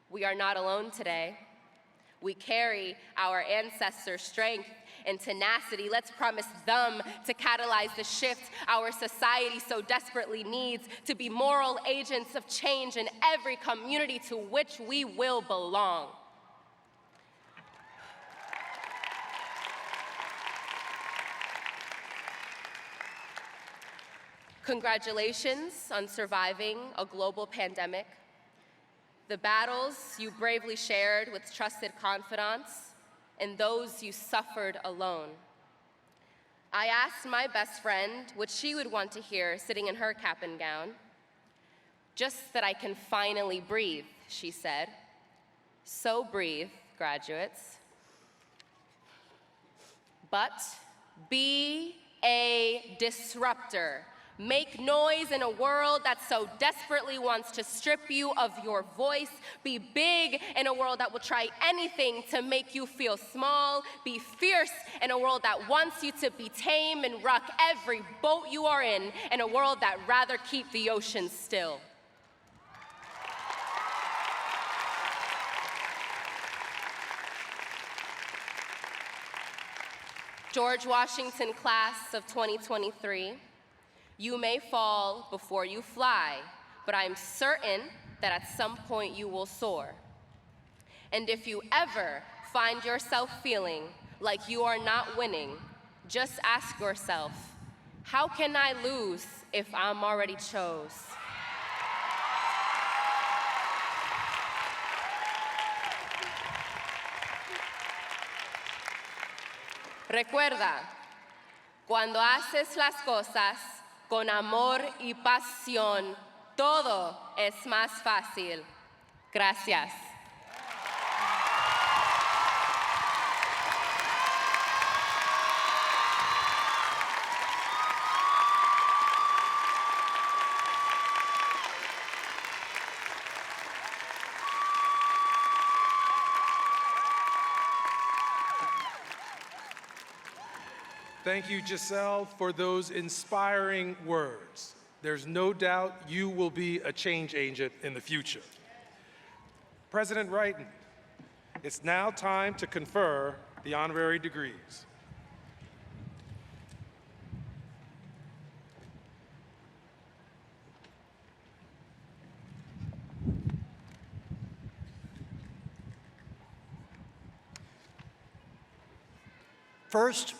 We are not alone today. We carry our ancestors' strength and tenacity. Let's promise them to catalyze the shift our society so desperately needs, to be moral agents of change in every community to which we will belong. Congratulations on surviving a global pandemic, the battles you bravely shared with trusted confidants, and those you suffered alone. I asked my best friend what she would want to hear sitting in her cap and gown. Just that I can finally breathe, she said. So breathe, graduates. But be a disruptor. Make noise in a world that so desperately wants to strip you of your voice. Be big in a world that will try anything to make you feel small. Be fierce in a world that wants you to be tame and rock every boat you are in a world that rather keep the ocean still. George Washington class of 2023. You may fall before you fly, but I'm certain that at some point you will soar. And if you ever find yourself feeling like you are not winning, just ask yourself, how can I lose if I'm already chose? Recuerda, cuando haces las cosas con amor y pasión, todo es más fácil. Gracias. Thank you, Giselle, for those inspiring words. There's no doubt you will be a change agent in the future. President Wrighton, it's now time to confer the honorary degrees. First,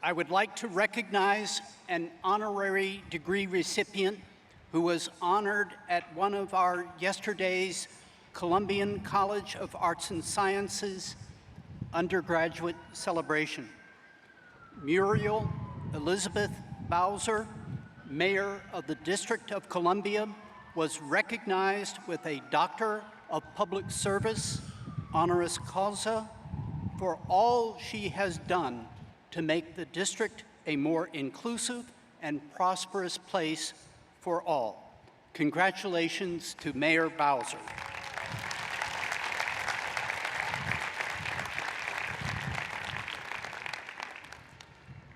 I would like to recognize an honorary degree recipient who was honored at one of our yesterday's Columbian College of Arts and Sciences undergraduate celebration. Muriel Elizabeth Bowser, Mayor of the District of Columbia, was recognized with a Doctor of Public Service, honoris causa, for all she has done to make the district a more inclusive and prosperous place for all. Congratulations to Mayor Bowser.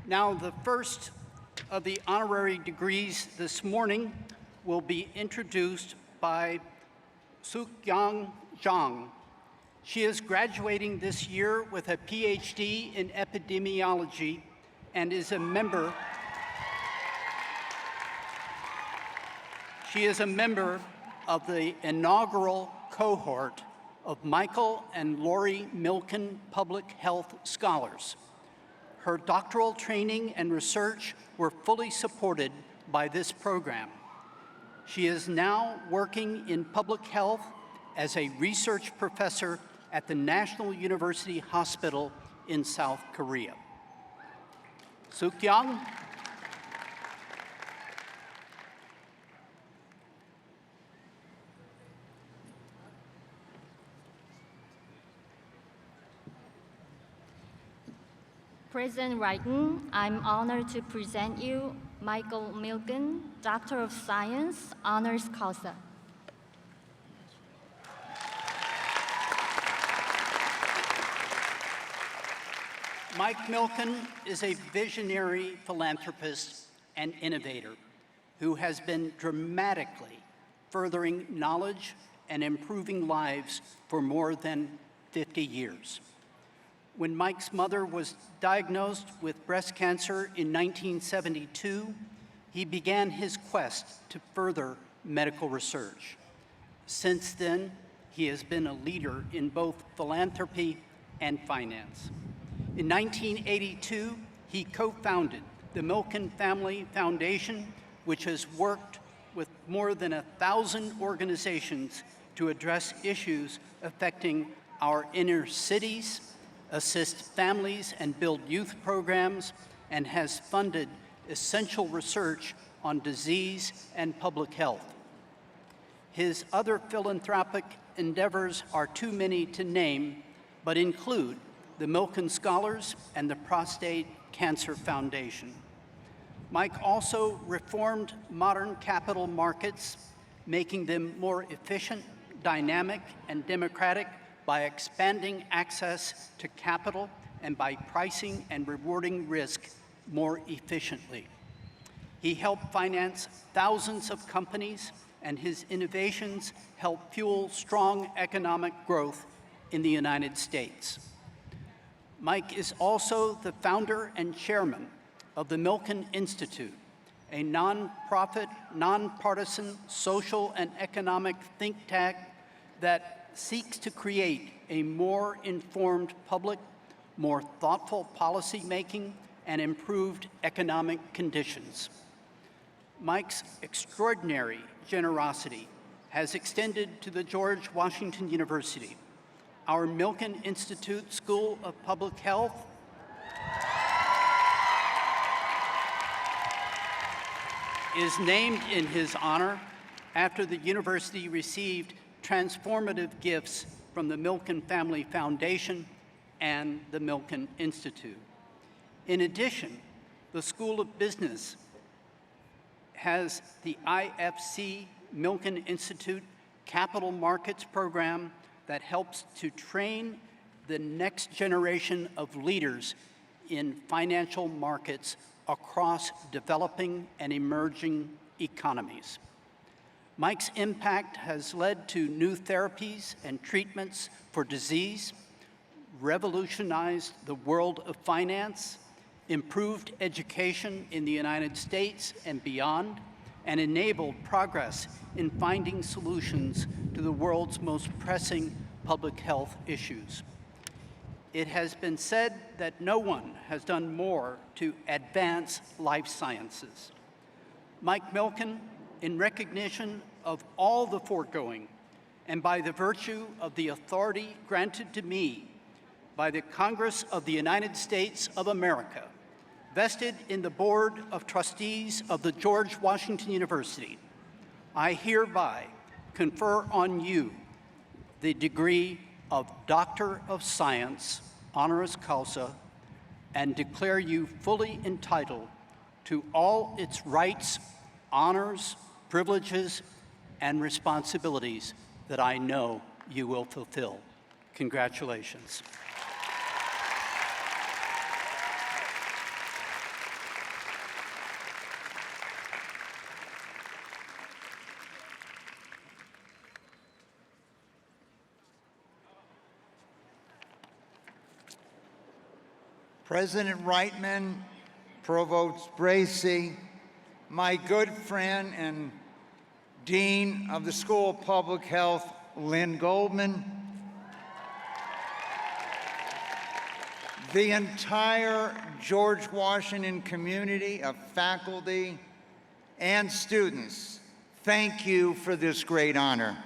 Now, the first of the honorary degrees this morning will be introduced by Suk-Yang Zhang. She is graduating this year with a PhD in epidemiology and is a member of the inaugural cohort of Michael and Lori Milken Public Health Scholars. Her doctoral training and research were fully supported by this program. She is now working in public health as a research professor at the National University Hospital in South Korea. Suk-Yang. President Wrighton, I'm honored to present you Michael Milken, Doctor of Science, Honoris Causa. Mike Milken is a visionary philanthropist and innovator who has been dramatically furthering knowledge and improving lives for more than 50 years. When Mike's mother was diagnosed with breast cancer in 1972, he began his quest to further medical research. Since then, he has been a leader in both philanthropy and finance. In 1982, he co-founded the Milken Family Foundation, which has worked with more than 1,000 organizations to address issues affecting our inner cities, assist families and build youth programs, and has funded essential research on disease and public health. His other philanthropic endeavors are too many to name, but include the Milken Scholars and the Prostate Cancer Foundation. Mike also reformed modern capital markets, making them more efficient, dynamic, and democratic by expanding access to capital and by pricing and rewarding risk more efficiently. He helped finance thousands of companies, and his innovations help fuel strong economic growth in the United States. Mike is also the founder and chairman of the Milken Institute, a nonprofit, nonpartisan social and economic think tank that seeks to create a more informed public, more thoughtful policy making, and improved economic conditions. Mike's extraordinary generosity has extended to the George Washington University. Our Milken Institute School of Public Health is named in his honor after the university received transformative gifts from the Milken Family Foundation and the Milken Institute. In addition, the School of Business has the IFC Milken Institute Capital Markets program that helps to train the next generation of leaders in financial markets across developing and emerging economies. Mike's impact has led to new therapies and treatments for disease, revolutionized the world of finance, improved education in the United States and beyond, and enabled progress in finding solutions to the world's most pressing public health issues. It has been said that no one has done more to advance life sciences. Mike Milken, in recognition of all the foregoing, and by the virtue of the authority granted to me by the Congress of the United States of America, vested in the Board of Trustees of the George Washington University, I hereby confer on you the degree of Doctor of Science, honoris causa, and declare you fully entitled to all its rights, honors, privileges, and responsibilities that I know you will fulfill. Congratulations. President Reitman, Provost Bracy, my good friend and Dean of the School of Public Health, Lynn Goldman, the entire George Washington community of faculty and students, thank you for this great honor.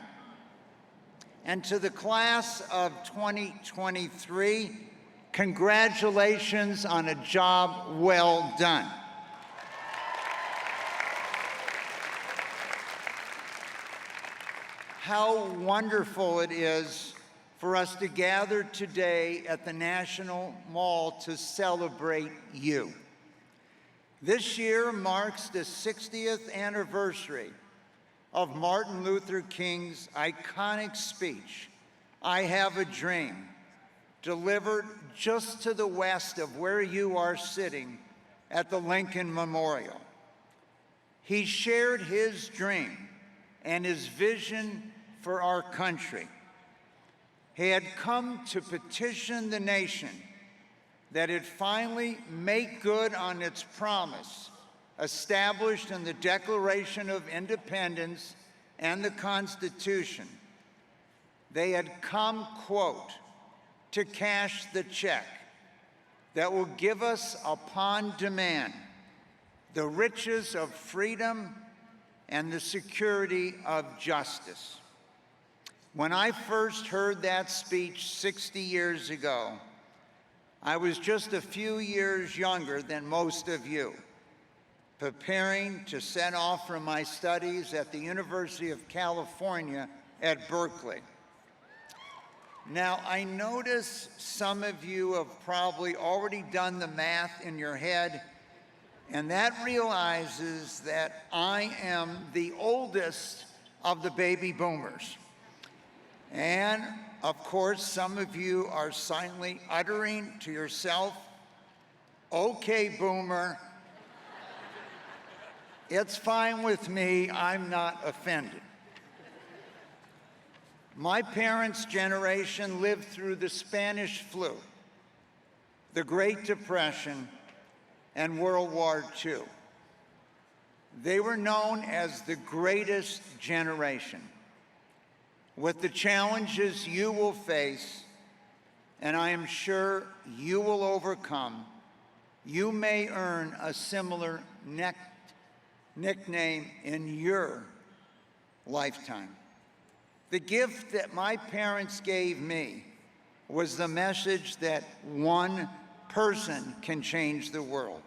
And to the class of 2023, congratulations on a job well done. How wonderful it is for us to gather today at the National Mall to celebrate you. This year marks the 60th anniversary of Martin Luther King's iconic speech, "I Have a Dream," delivered just to the west of where you are sitting at the Lincoln Memorial. He shared his dream and his vision for our country. He had come to petition the nation that it finally make good on its promise established in the Declaration of Independence and the Constitution. They had come, quote, to cash the check that will give us upon demand the riches of freedom and the security of justice. When I first heard that speech 60 years ago, I was just a few years younger than most of you, preparing to set off for my studies at the University of California at Berkeley. Now, I notice some of you have probably already done the math in your head, and that realizes that I am the oldest of the baby boomers. And, of course, some of you are silently uttering to yourself, "Okay, boomer, it's fine with me, I'm not offended." My parents' generation lived through the Spanish flu, the Great Depression, and World War II. They were known as the greatest generation. With the challenges you will face, and I am sure you will overcome, you may earn a similar nickname in your lifetime. The gift that my parents gave me was the message that one person can change the world.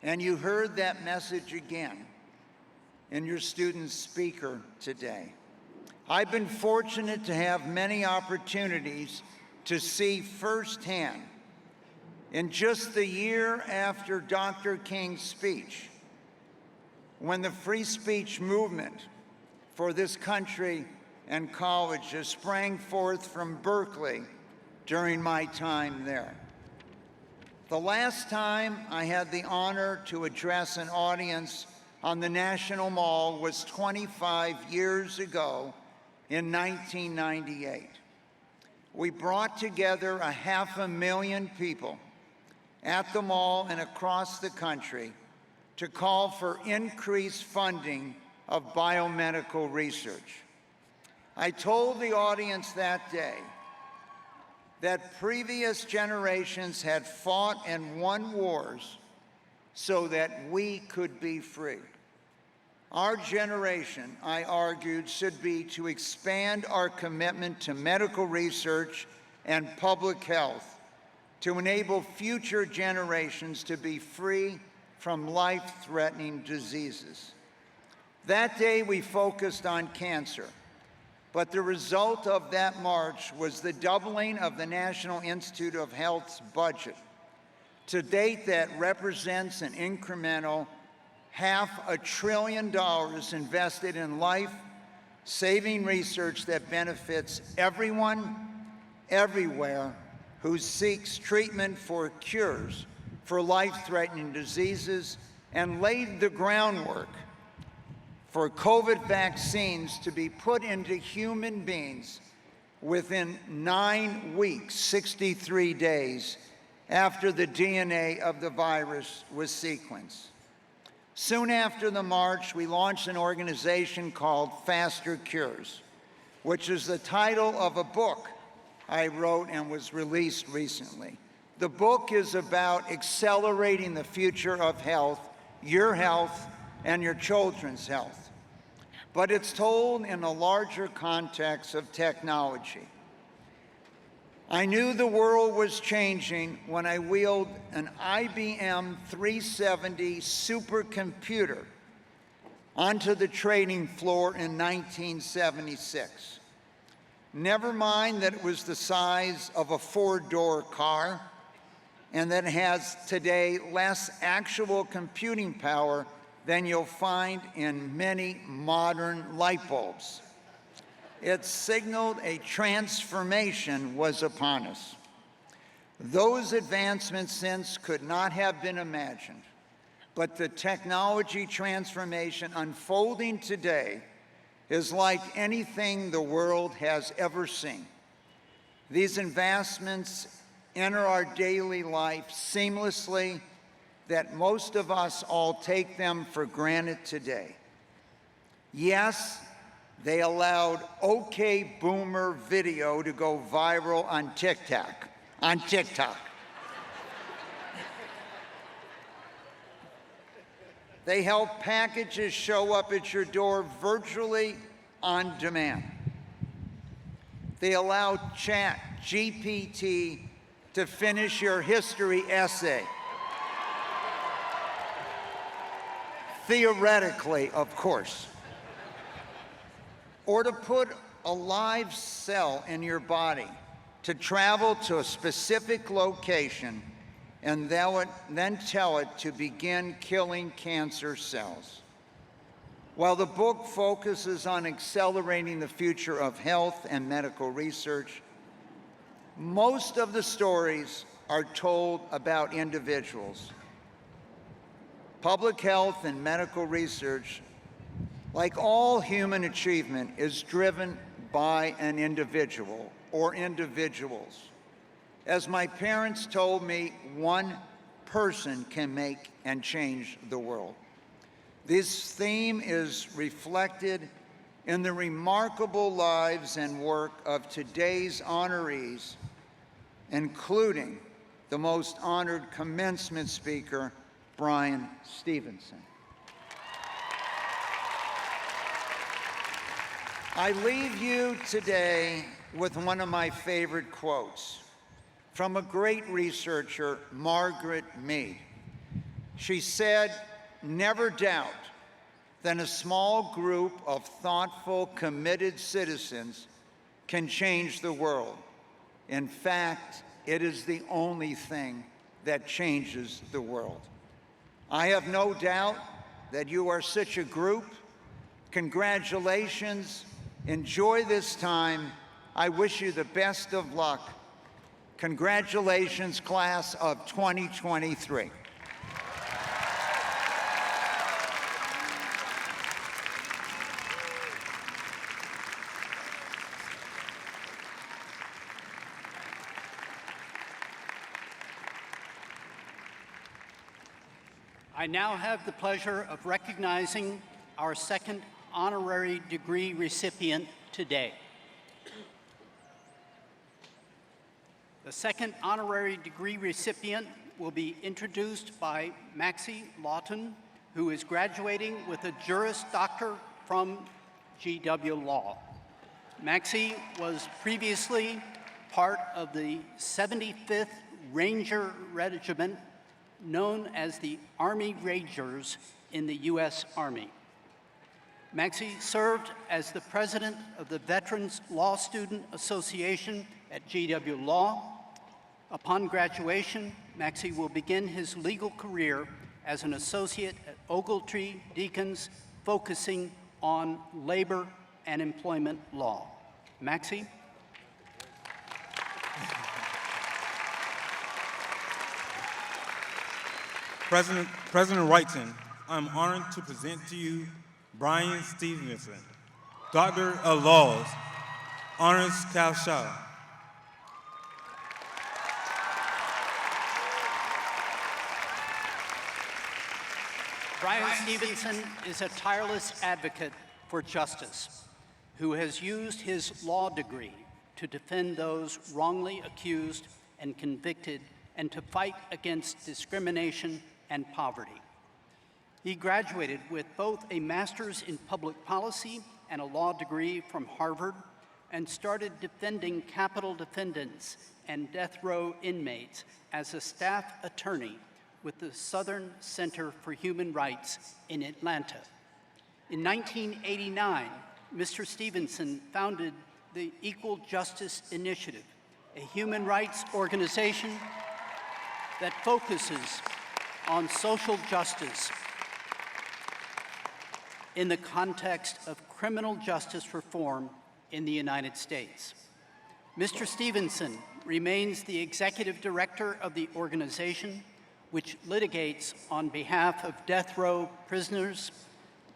And you heard that message again in your student speaker today. I've been fortunate to have many opportunities to see firsthand, in just the year after Dr. King's speech, when the free speech movement for this country and colleges sprang forth from Berkeley during my time there. The last time I had the honor to address an audience on the National Mall was 25 years ago in 1998. We brought together 500,000 people at the mall and across the country to call for increased funding of biomedical research. I told the audience that day that previous generations had fought and won wars so that we could be free. Our generation, I argued, should be to expand our commitment to medical research and public health to enable future generations to be free from life-threatening diseases. That day we focused on cancer, but the result of that march was the doubling of the National Institute of Health's budget. To date, that represents an incremental $500 billion invested in life-saving research that benefits everyone, everywhere, who seeks treatment for cures for life-threatening diseases, and laid the groundwork for COVID vaccines to be put into human beings within 9 weeks, 63 days, after the DNA of the virus was sequenced. Soon after the march, we launched an organization called Faster Cures, which is the title of a book I wrote and was released recently. The book is about accelerating the future of health, your health, and your children's health. But it's told in a larger context of technology. I knew the world was changing when I wheeled an IBM 370 supercomputer onto the trading floor in 1976. Never mind that it was the size of a 4-door car and that it has today less actual computing power than you'll find in many modern light bulbs. It signaled a transformation was upon us. Those advancements since could not have been imagined, but the technology transformation unfolding today is like anything the world has ever seen. These advancements enter our daily life seamlessly, that most of us all take them for granted today. Yes, they allowed OK Boomer video to go viral on TikTok. They help packages show up at your door virtually on demand. They allow ChatGPT to finish your history essay. Theoretically, of course. Or to put a live cell in your body to travel to a specific location and then tell it to begin killing cancer cells. While the book focuses on accelerating the future of health and medical research, most of the stories are told about individuals. Public health and medical research, like all human achievement, is driven by an individual or individuals. As my parents told me, one person can make and change the world. This theme is reflected in the remarkable lives and work of today's honorees, including the most honored commencement speaker, Brian Stevenson. I leave you today with one of my favorite quotes from a great researcher, Margaret Mead. She said, "Never doubt that a small group of thoughtful, committed citizens can change the world. In fact, it is the only thing that changes the world." I have no doubt that you are such a group. Congratulations. Enjoy this time. I wish you the best of luck. Congratulations, class of 2023. I now have the pleasure of recognizing our second honorary degree recipient today. The second honorary degree recipient will be introduced by Maxie Lawton, who is graduating with a Juris Doctor from GW Law. Maxie was previously part of the 75th Ranger Regiment, known as the Army Rangers in the U.S. Army. Maxie served as the president of the Veterans Law Student Association at GW Law. Upon graduation, Maxie will begin his legal career as an associate at Ogletree Deacons, focusing on labor and employment law. Maxie? President Wrighton, I'm honored to present to you Brian Stevenson, Doctor of Laws, Honoris Causa. Brian Stevenson is a tireless advocate for justice who has used his law degree to defend those wrongly accused and convicted and to fight against discrimination and poverty. He graduated with both a master's in public policy and a law degree from Harvard and started defending capital defendants and death row inmates as a staff attorney with the Southern Center for Human Rights in Atlanta. In 1989, Mr. Stevenson founded the Equal Justice Initiative, a human rights organization that focuses on social justice in the context of criminal justice reform in the United States. Mr. Stevenson remains the executive director of the organization, which litigates on behalf of death row prisoners,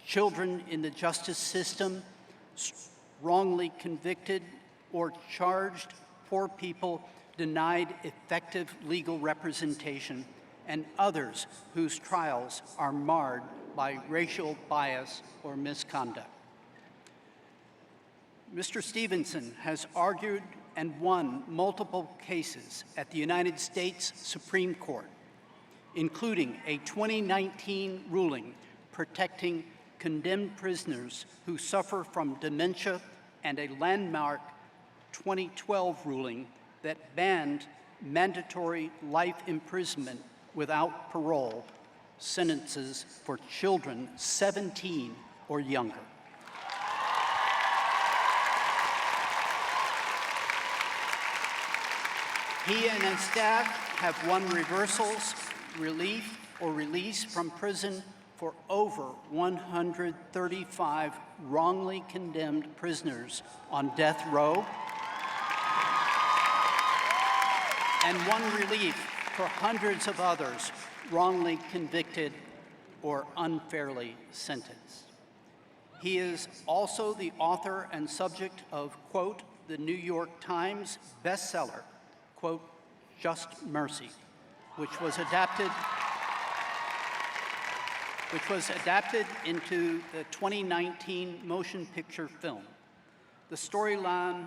children in the justice system, wrongly convicted or charged poor people denied effective legal representation, and others whose trials are marred by racial bias or misconduct. Mr. Stevenson has argued and won multiple cases at the United States Supreme Court, including a 2019 ruling protecting condemned prisoners who suffer from dementia and a landmark 2012 ruling that banned mandatory life imprisonment without parole sentences for children 17 or younger. He and his staff have won reversals, relief, or release from prison for over 135 wrongly condemned prisoners on death row, and won relief for hundreds of others wrongly convicted or unfairly sentenced. He is also the author and subject of, quote, the New York Times bestseller, quote, Just Mercy, which was adapted into the 2019 motion picture film. The storyline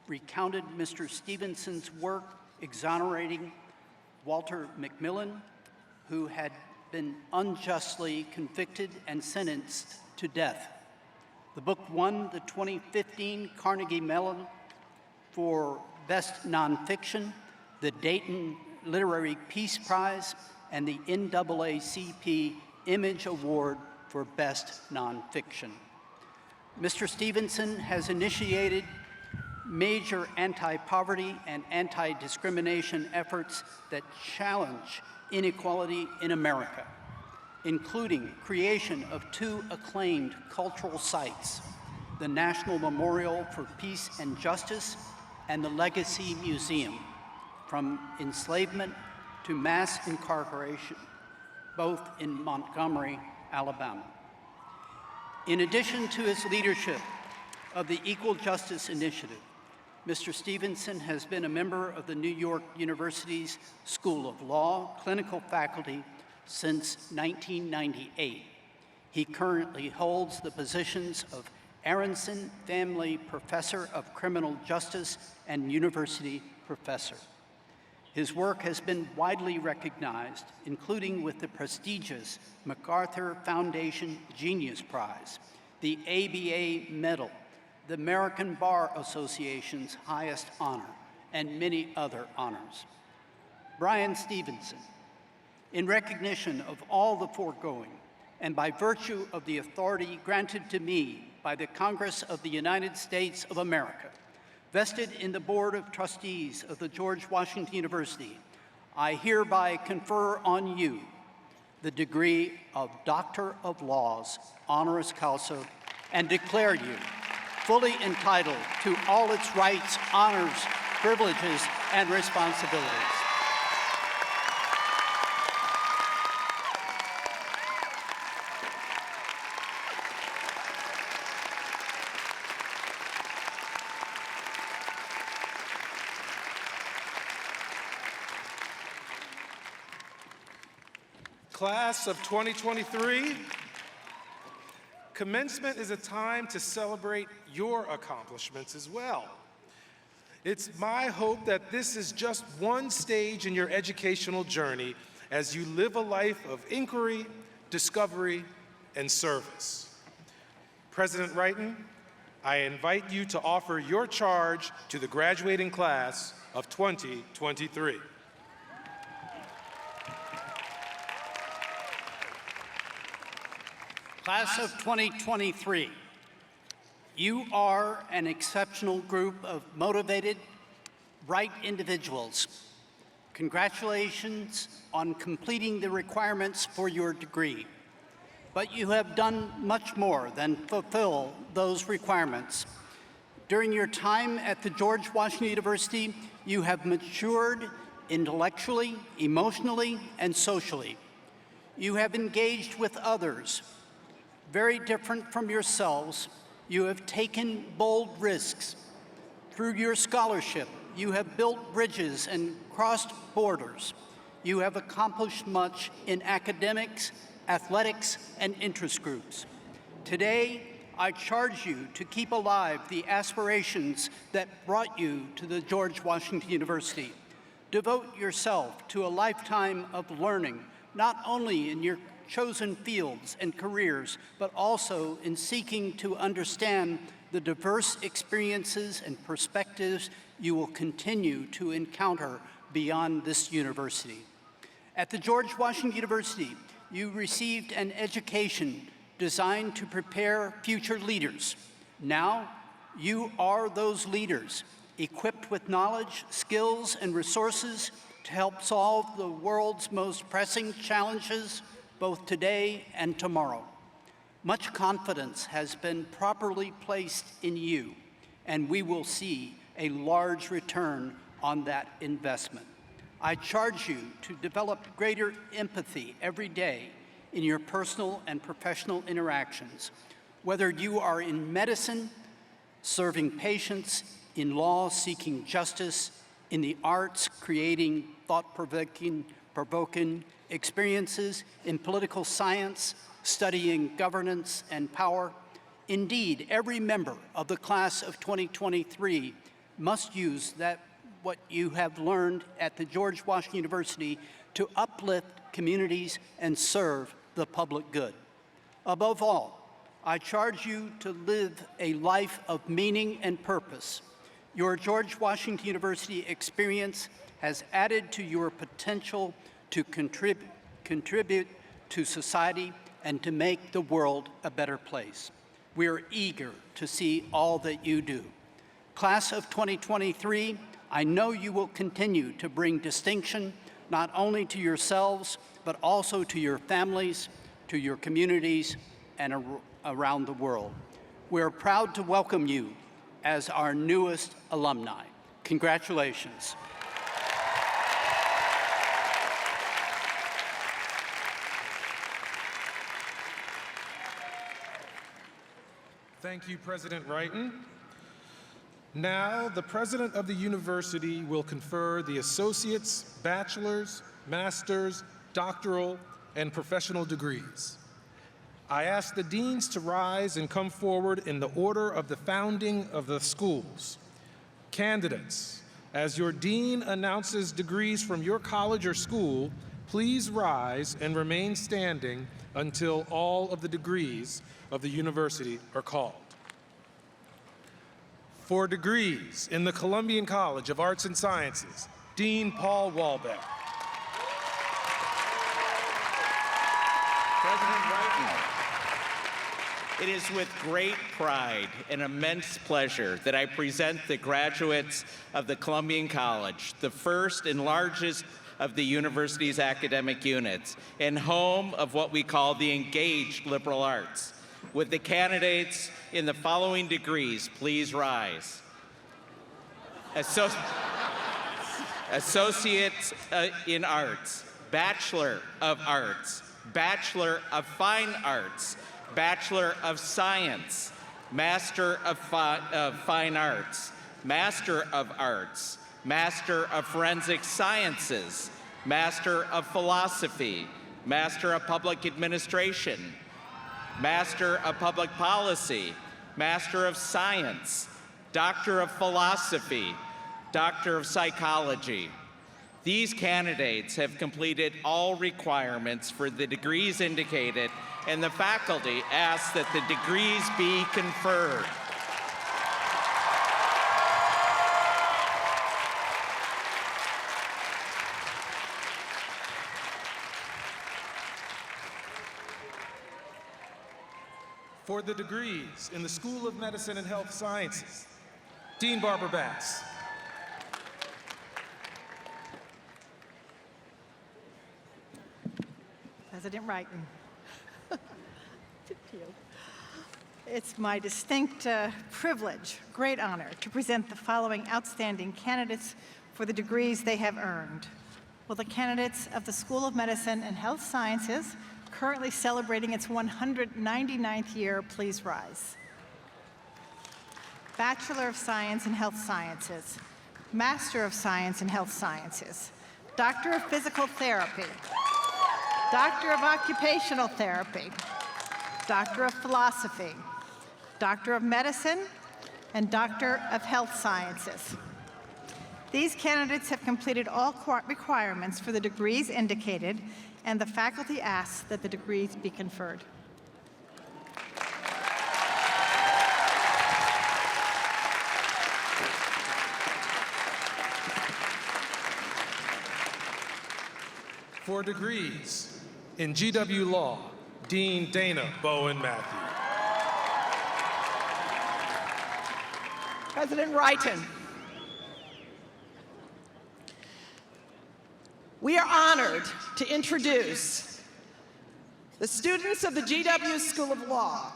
recounted Mr. Stevenson's work exonerating Walter McMillan, who had been unjustly convicted and sentenced to death. The book won the 2015 Carnegie Mellon for Best Nonfiction, the Dayton Literary Peace Prize, and the NAACP Image Award for Best Nonfiction. Mr. Stevenson has initiated major anti-poverty and anti-discrimination efforts that challenge inequality in America, including creation of 2 acclaimed cultural sites, the National Memorial for Peace and Justice and the Legacy Museum, from enslavement to mass incarceration, both in Montgomery, Alabama. In addition to his leadership of the Equal Justice Initiative, Mr. Stevenson has been a member of the New York University's School of Law clinical faculty since 1998. He currently holds the positions of Aronson Family Professor of Criminal Justice and University Professor. His work has been widely recognized, including with the prestigious MacArthur Foundation Genius Prize, the ABA Medal, the American Bar Association's highest honor, and many other honors. Brian Stevenson, in recognition of all the foregoing, and by virtue of the authority granted to me by the Congress of the United States of America, vested in the Board of Trustees of the George Washington University, I hereby confer on you the degree of Doctor of Laws, honoris causa, and declare you fully entitled to all its rights, honors, privileges, and responsibilities. Class of 2023, commencement is a time to celebrate your accomplishments as well. It's my hope that this is just one stage in your educational journey as you live a life of inquiry, discovery, and service. President Wrighton, I invite you to offer your charge to the graduating class of 2023. Class of 2023, you are an exceptional group of motivated, bright individuals. Congratulations on completing the requirements for your degree. But you have done much more than fulfill those requirements. During your time at the George Washington University, you have matured intellectually, emotionally, and socially. You have engaged with others, very different from yourselves. You have taken bold risks. Through your scholarship, you have built bridges and crossed borders. You have accomplished much in academics, athletics, and interest groups. Today, I charge you to keep alive the aspirations that brought you to the George Washington University. Devote yourself to a lifetime of learning, not only in your chosen fields and careers, but also in seeking to understand the diverse experiences and perspectives you will continue to encounter beyond this university. At the George Washington University, you received an education designed to prepare future leaders. Now, you are those leaders, equipped with knowledge, skills, and resources to help solve the world's most pressing challenges, both today and tomorrow. Much confidence has been properly placed in you, and we will see a large return on that investment. I charge you to develop greater empathy every day in your personal and professional interactions, whether you are in medicine, serving patients, in law, seeking justice, in the arts, creating thought-provoking experiences, in political science, studying governance and power. Indeed, every member of the class of 2023 must use what you have learned at the George Washington University to uplift communities and serve the public good. Above all, I charge you to live a life of meaning and purpose. Your George Washington University experience has added to your potential to contribute to society and to make the world a better place. We are eager to see all that you do. Class of 2023, I know you will continue to bring distinction not only to yourselves, but also to your families, to your communities, and around the world. We're proud to welcome you as our newest alumni. Congratulations. Thank you, President Wrighton. Now, the president of the university will confer the associate's, bachelor's, master's, doctoral, and professional degrees. I ask the deans to rise and come forward in the order of the founding of the schools. Candidates, as your dean announces degrees from your college or school, please rise and remain standing until all of the degrees of the university are called. For degrees in the Columbian College of Arts and Sciences, Dean Paul Walbeck. President Wrighton, it is with great pride and immense pleasure that I present the graduates of the Columbian College, the first and largest of the university's academic units and home of what we call the engaged liberal arts. Would the candidates in the following degrees please rise? Associate in Arts, Bachelor of Arts, Bachelor of Fine Arts, Bachelor of Science, Master of Fine Arts, Master of Arts, Master of Forensic Sciences, Master of Philosophy, Master of Public Administration, Master of Public Policy, Master of Science, Doctor of Philosophy, Doctor of Psychology. These candidates have completed all requirements for the degrees indicated, and the faculty asks that the degrees be conferred. For the degrees in the School of Medicine and Health Sciences, Dean Barbara Bass. President Wrighton. It's my distinct privilege, great honor, to present the following outstanding candidates for the degrees they have earned. Will the candidates of the School of Medicine and Health Sciences, currently celebrating its 199th year, please rise? Bachelor of Science in Health Sciences, Master of Science in Health Sciences, Doctor of Physical Therapy, Doctor of Occupational Therapy, Doctor of Philosophy, Doctor of Medicine, and Doctor of Health Sciences. These candidates have completed all requirements for the degrees indicated, and the faculty asks that the degrees be conferred. For degrees in GW Law, Dean Dana Bowen Matthew. President Wrighton, we are honored to introduce the students of the GW School of Law.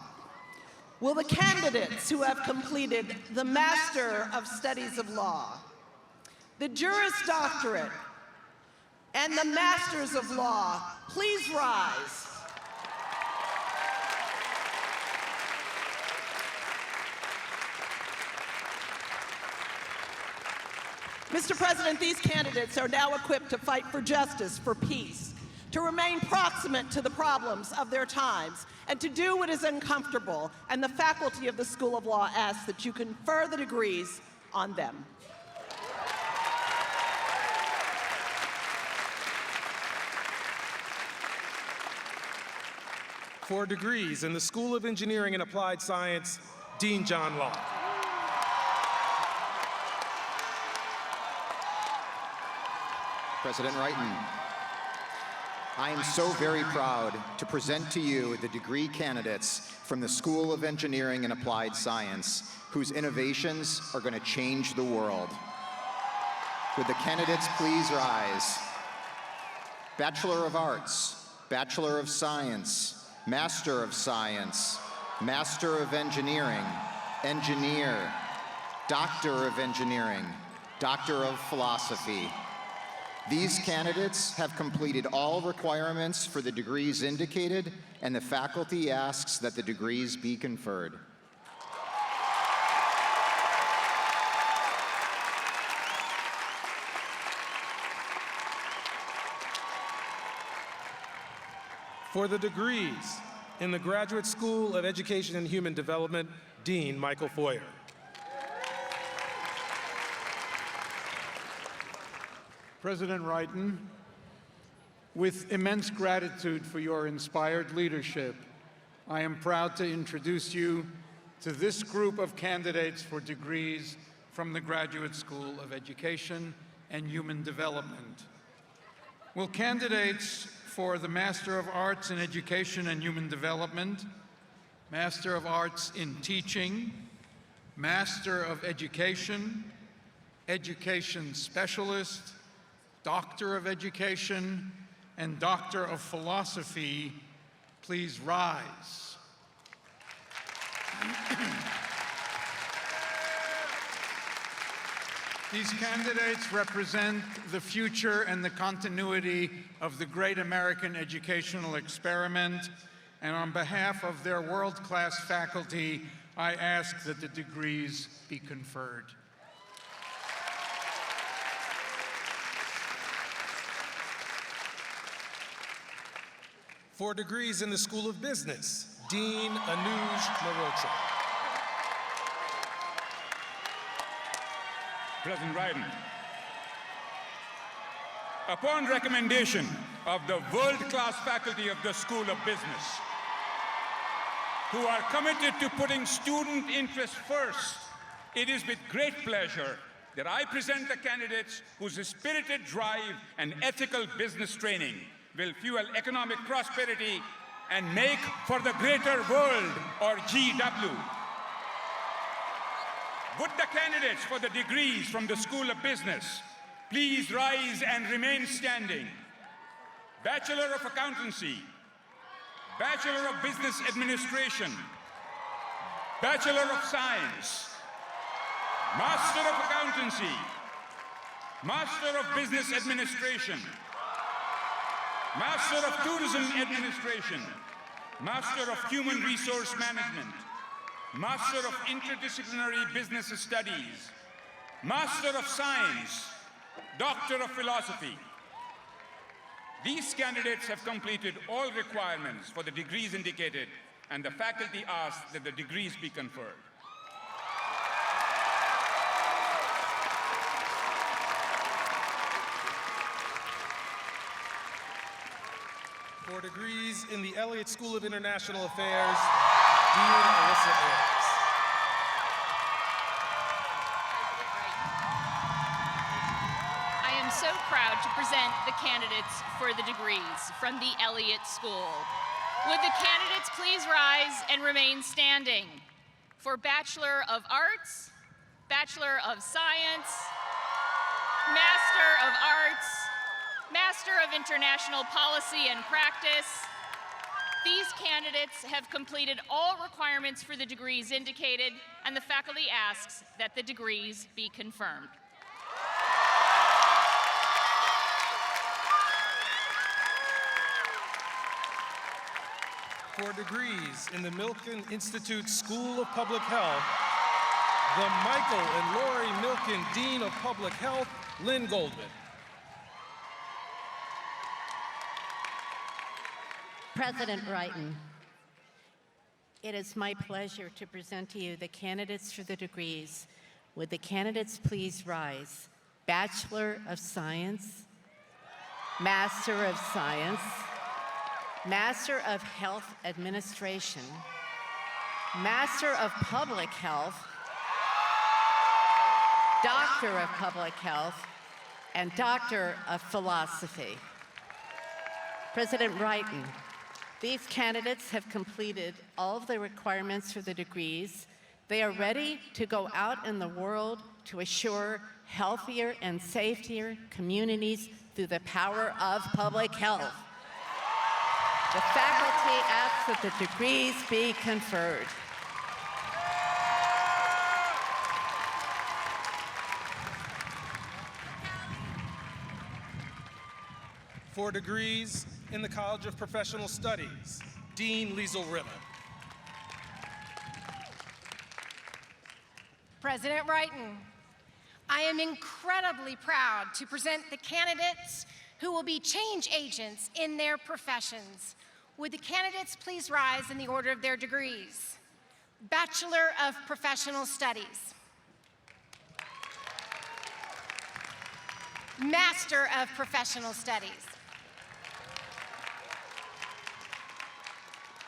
Will the candidates who have completed the Master of Studies of Law, the Juris Doctorate, and the Masters of Law please rise? Mr. President, these candidates are now equipped to fight for justice, for peace, to remain proximate to the problems of their times, and to do what is uncomfortable, and the faculty of the School of Law asks that you confer the degrees on them. For degrees in the School of Engineering and Applied Science, Dean John Law. President Wrighton, I am so very proud to present to you the degree candidates from the School of Engineering and Applied Science, whose innovations are going to change the world. Would the candidates please rise? Bachelor of Arts, Bachelor of Science, Master of Science, Master of Engineering, Engineer, Doctor of Engineering, Doctor of Philosophy. These candidates have completed all requirements for the degrees indicated, and the faculty asks that the degrees be conferred. For the degrees in the Graduate School of Education and Human Development, Dean Michael Foyer. President Wrighton, with immense gratitude for your inspired leadership, I am proud to introduce you to this group of candidates for degrees from the Graduate School of Education and Human Development. Will candidates for the Master of Arts in Education and Human Development, Master of Arts in Teaching, Master of Education, Education Specialist, Doctor of Education, and Doctor of Philosophy, please rise. These candidates represent the future and the continuity of the great American educational experiment, and on behalf of their world-class faculty, I ask that the degrees be conferred. For degrees in the School of Business, Dean Anuj Mehrotra. President Biden, upon recommendation of the world-class faculty of the School of Business, who are committed to putting student interests first, it is with great pleasure that I present the candidates whose spirited drive and ethical business training will fuel economic prosperity and make for the greater world, or GW. Would the candidates for the degrees from the School of Business please rise and remain standing? Bachelor of Accountancy, Bachelor of Business Administration, Bachelor of Science, Master of Accountancy, Master of Business Administration, Master of Tourism Administration, Master of Human Resource Management, Master of Interdisciplinary Business Studies, Master of Science, Doctor of Philosophy. These candidates have completed all requirements for the degrees indicated, and the faculty asks that the degrees be conferred. For degrees in the Elliott School of International Affairs, Dean Alyssa Ayers. I am so proud to present the candidates for the degrees from the Elliott School. Would the candidates please rise and remain standing? For Bachelor of Arts, Bachelor of Science, Master of Arts, Master of International Policy and Practice. These candidates have completed all requirements for the degrees indicated, and the faculty asks that the degrees be confirmed. For degrees in the Milken Institute School of Public Health, the Michael and Lori Milken Dean of Public Health, Lynn Goldman. President Wrighton, it is my pleasure to present to you the candidates for the degrees. Would the candidates please rise? Bachelor of Science, Master of Science, Master of Health Administration, Master of Public Health, Doctor of Public Health, and Doctor of Philosophy. President Wrighton, these candidates have completed all of the requirements for the degrees. They are ready to go out in the world to assure healthier and safer communities through the power of public health. The faculty asks that the degrees be conferred. For degrees in the College of Professional Studies, Dean Liesl Rittman. President Wrighton, I am incredibly proud to present the candidates who will be change agents in their professions. Would the candidates please rise in the order of their degrees? Bachelor of Professional Studies. Master of Professional Studies.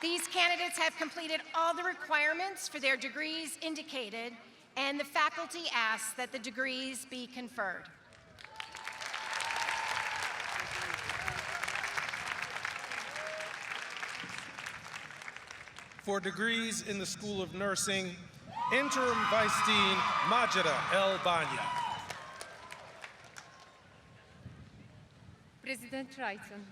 These candidates have completed all the requirements for their degrees indicated, and the faculty asks that the degrees be conferred. For degrees in the School of Nursing, Interim Vice Dean Majida El Banya. President Wrighton.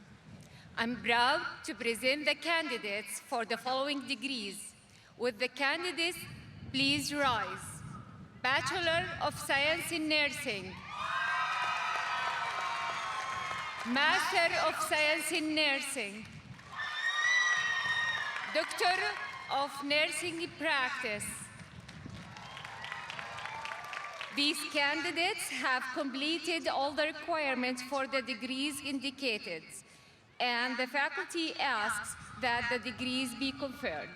I'm proud to present the candidates for the following degrees. Would the candidates please rise? Bachelor of Science in Nursing. Master of Science in Nursing. Doctor of Nursing Practice. These candidates have completed all the requirements for the degrees indicated, and the faculty asks that the degrees be conferred.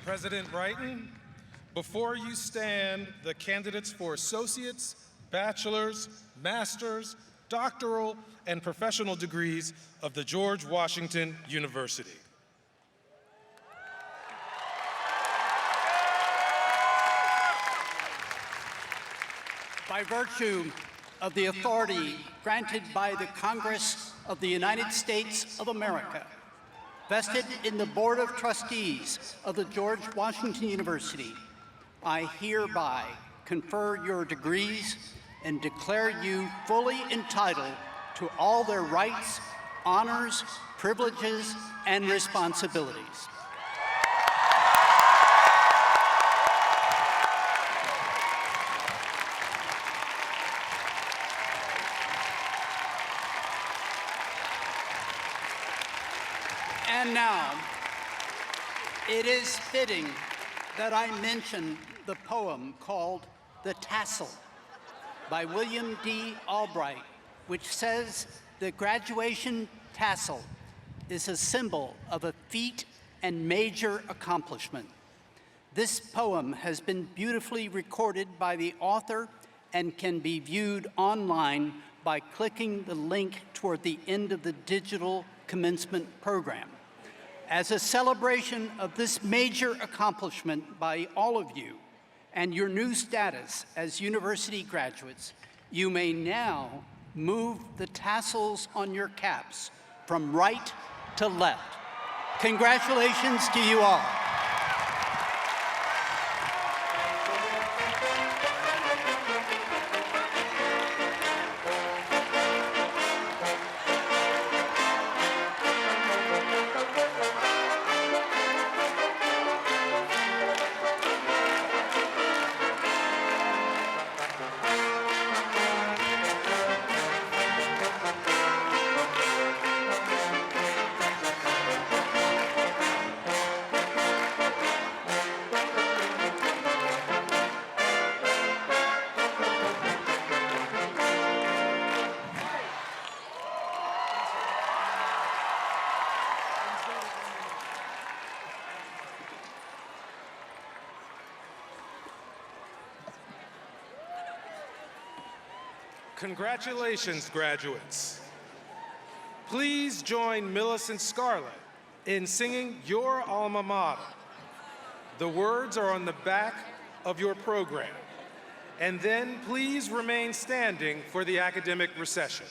President Wrighton, before you stand the candidates for associates, bachelor's, master's, doctoral, and professional degrees of the George Washington University. By virtue of the authority granted by the Congress of the United States of America, vested in the Board of Trustees of the George Washington University, I hereby confer your degrees and declare you fully entitled to all their rights, honors, privileges, and responsibilities. And now, it is fitting that I mention the poem called "The Tassel" by William D. Albright, which says the graduation tassel is a symbol of a feat and major accomplishment. This poem has been beautifully recorded by the author and can be viewed online by clicking the link toward the end of the digital commencement program. As a celebration of this major accomplishment by all of you and your new status as university graduates, you may now move the tassels on your caps from right to left. Congratulations to you all. Congratulations, graduates. Please join Millicent Scarlett in singing your alma mater. The words are on the back of your program. And then please remain standing for the academic recession.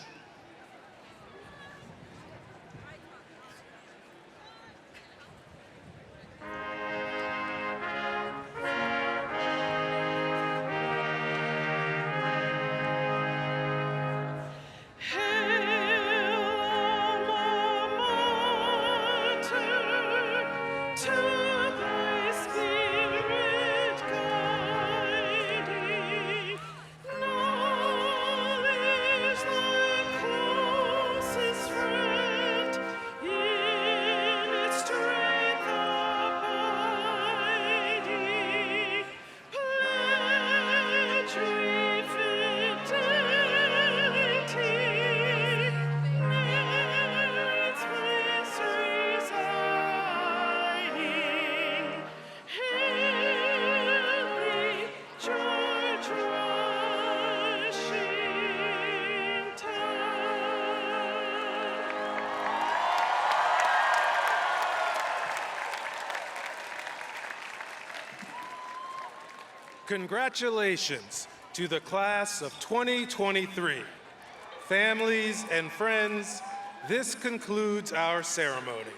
Congratulations to the class of 2023. Families and friends, this concludes our ceremony.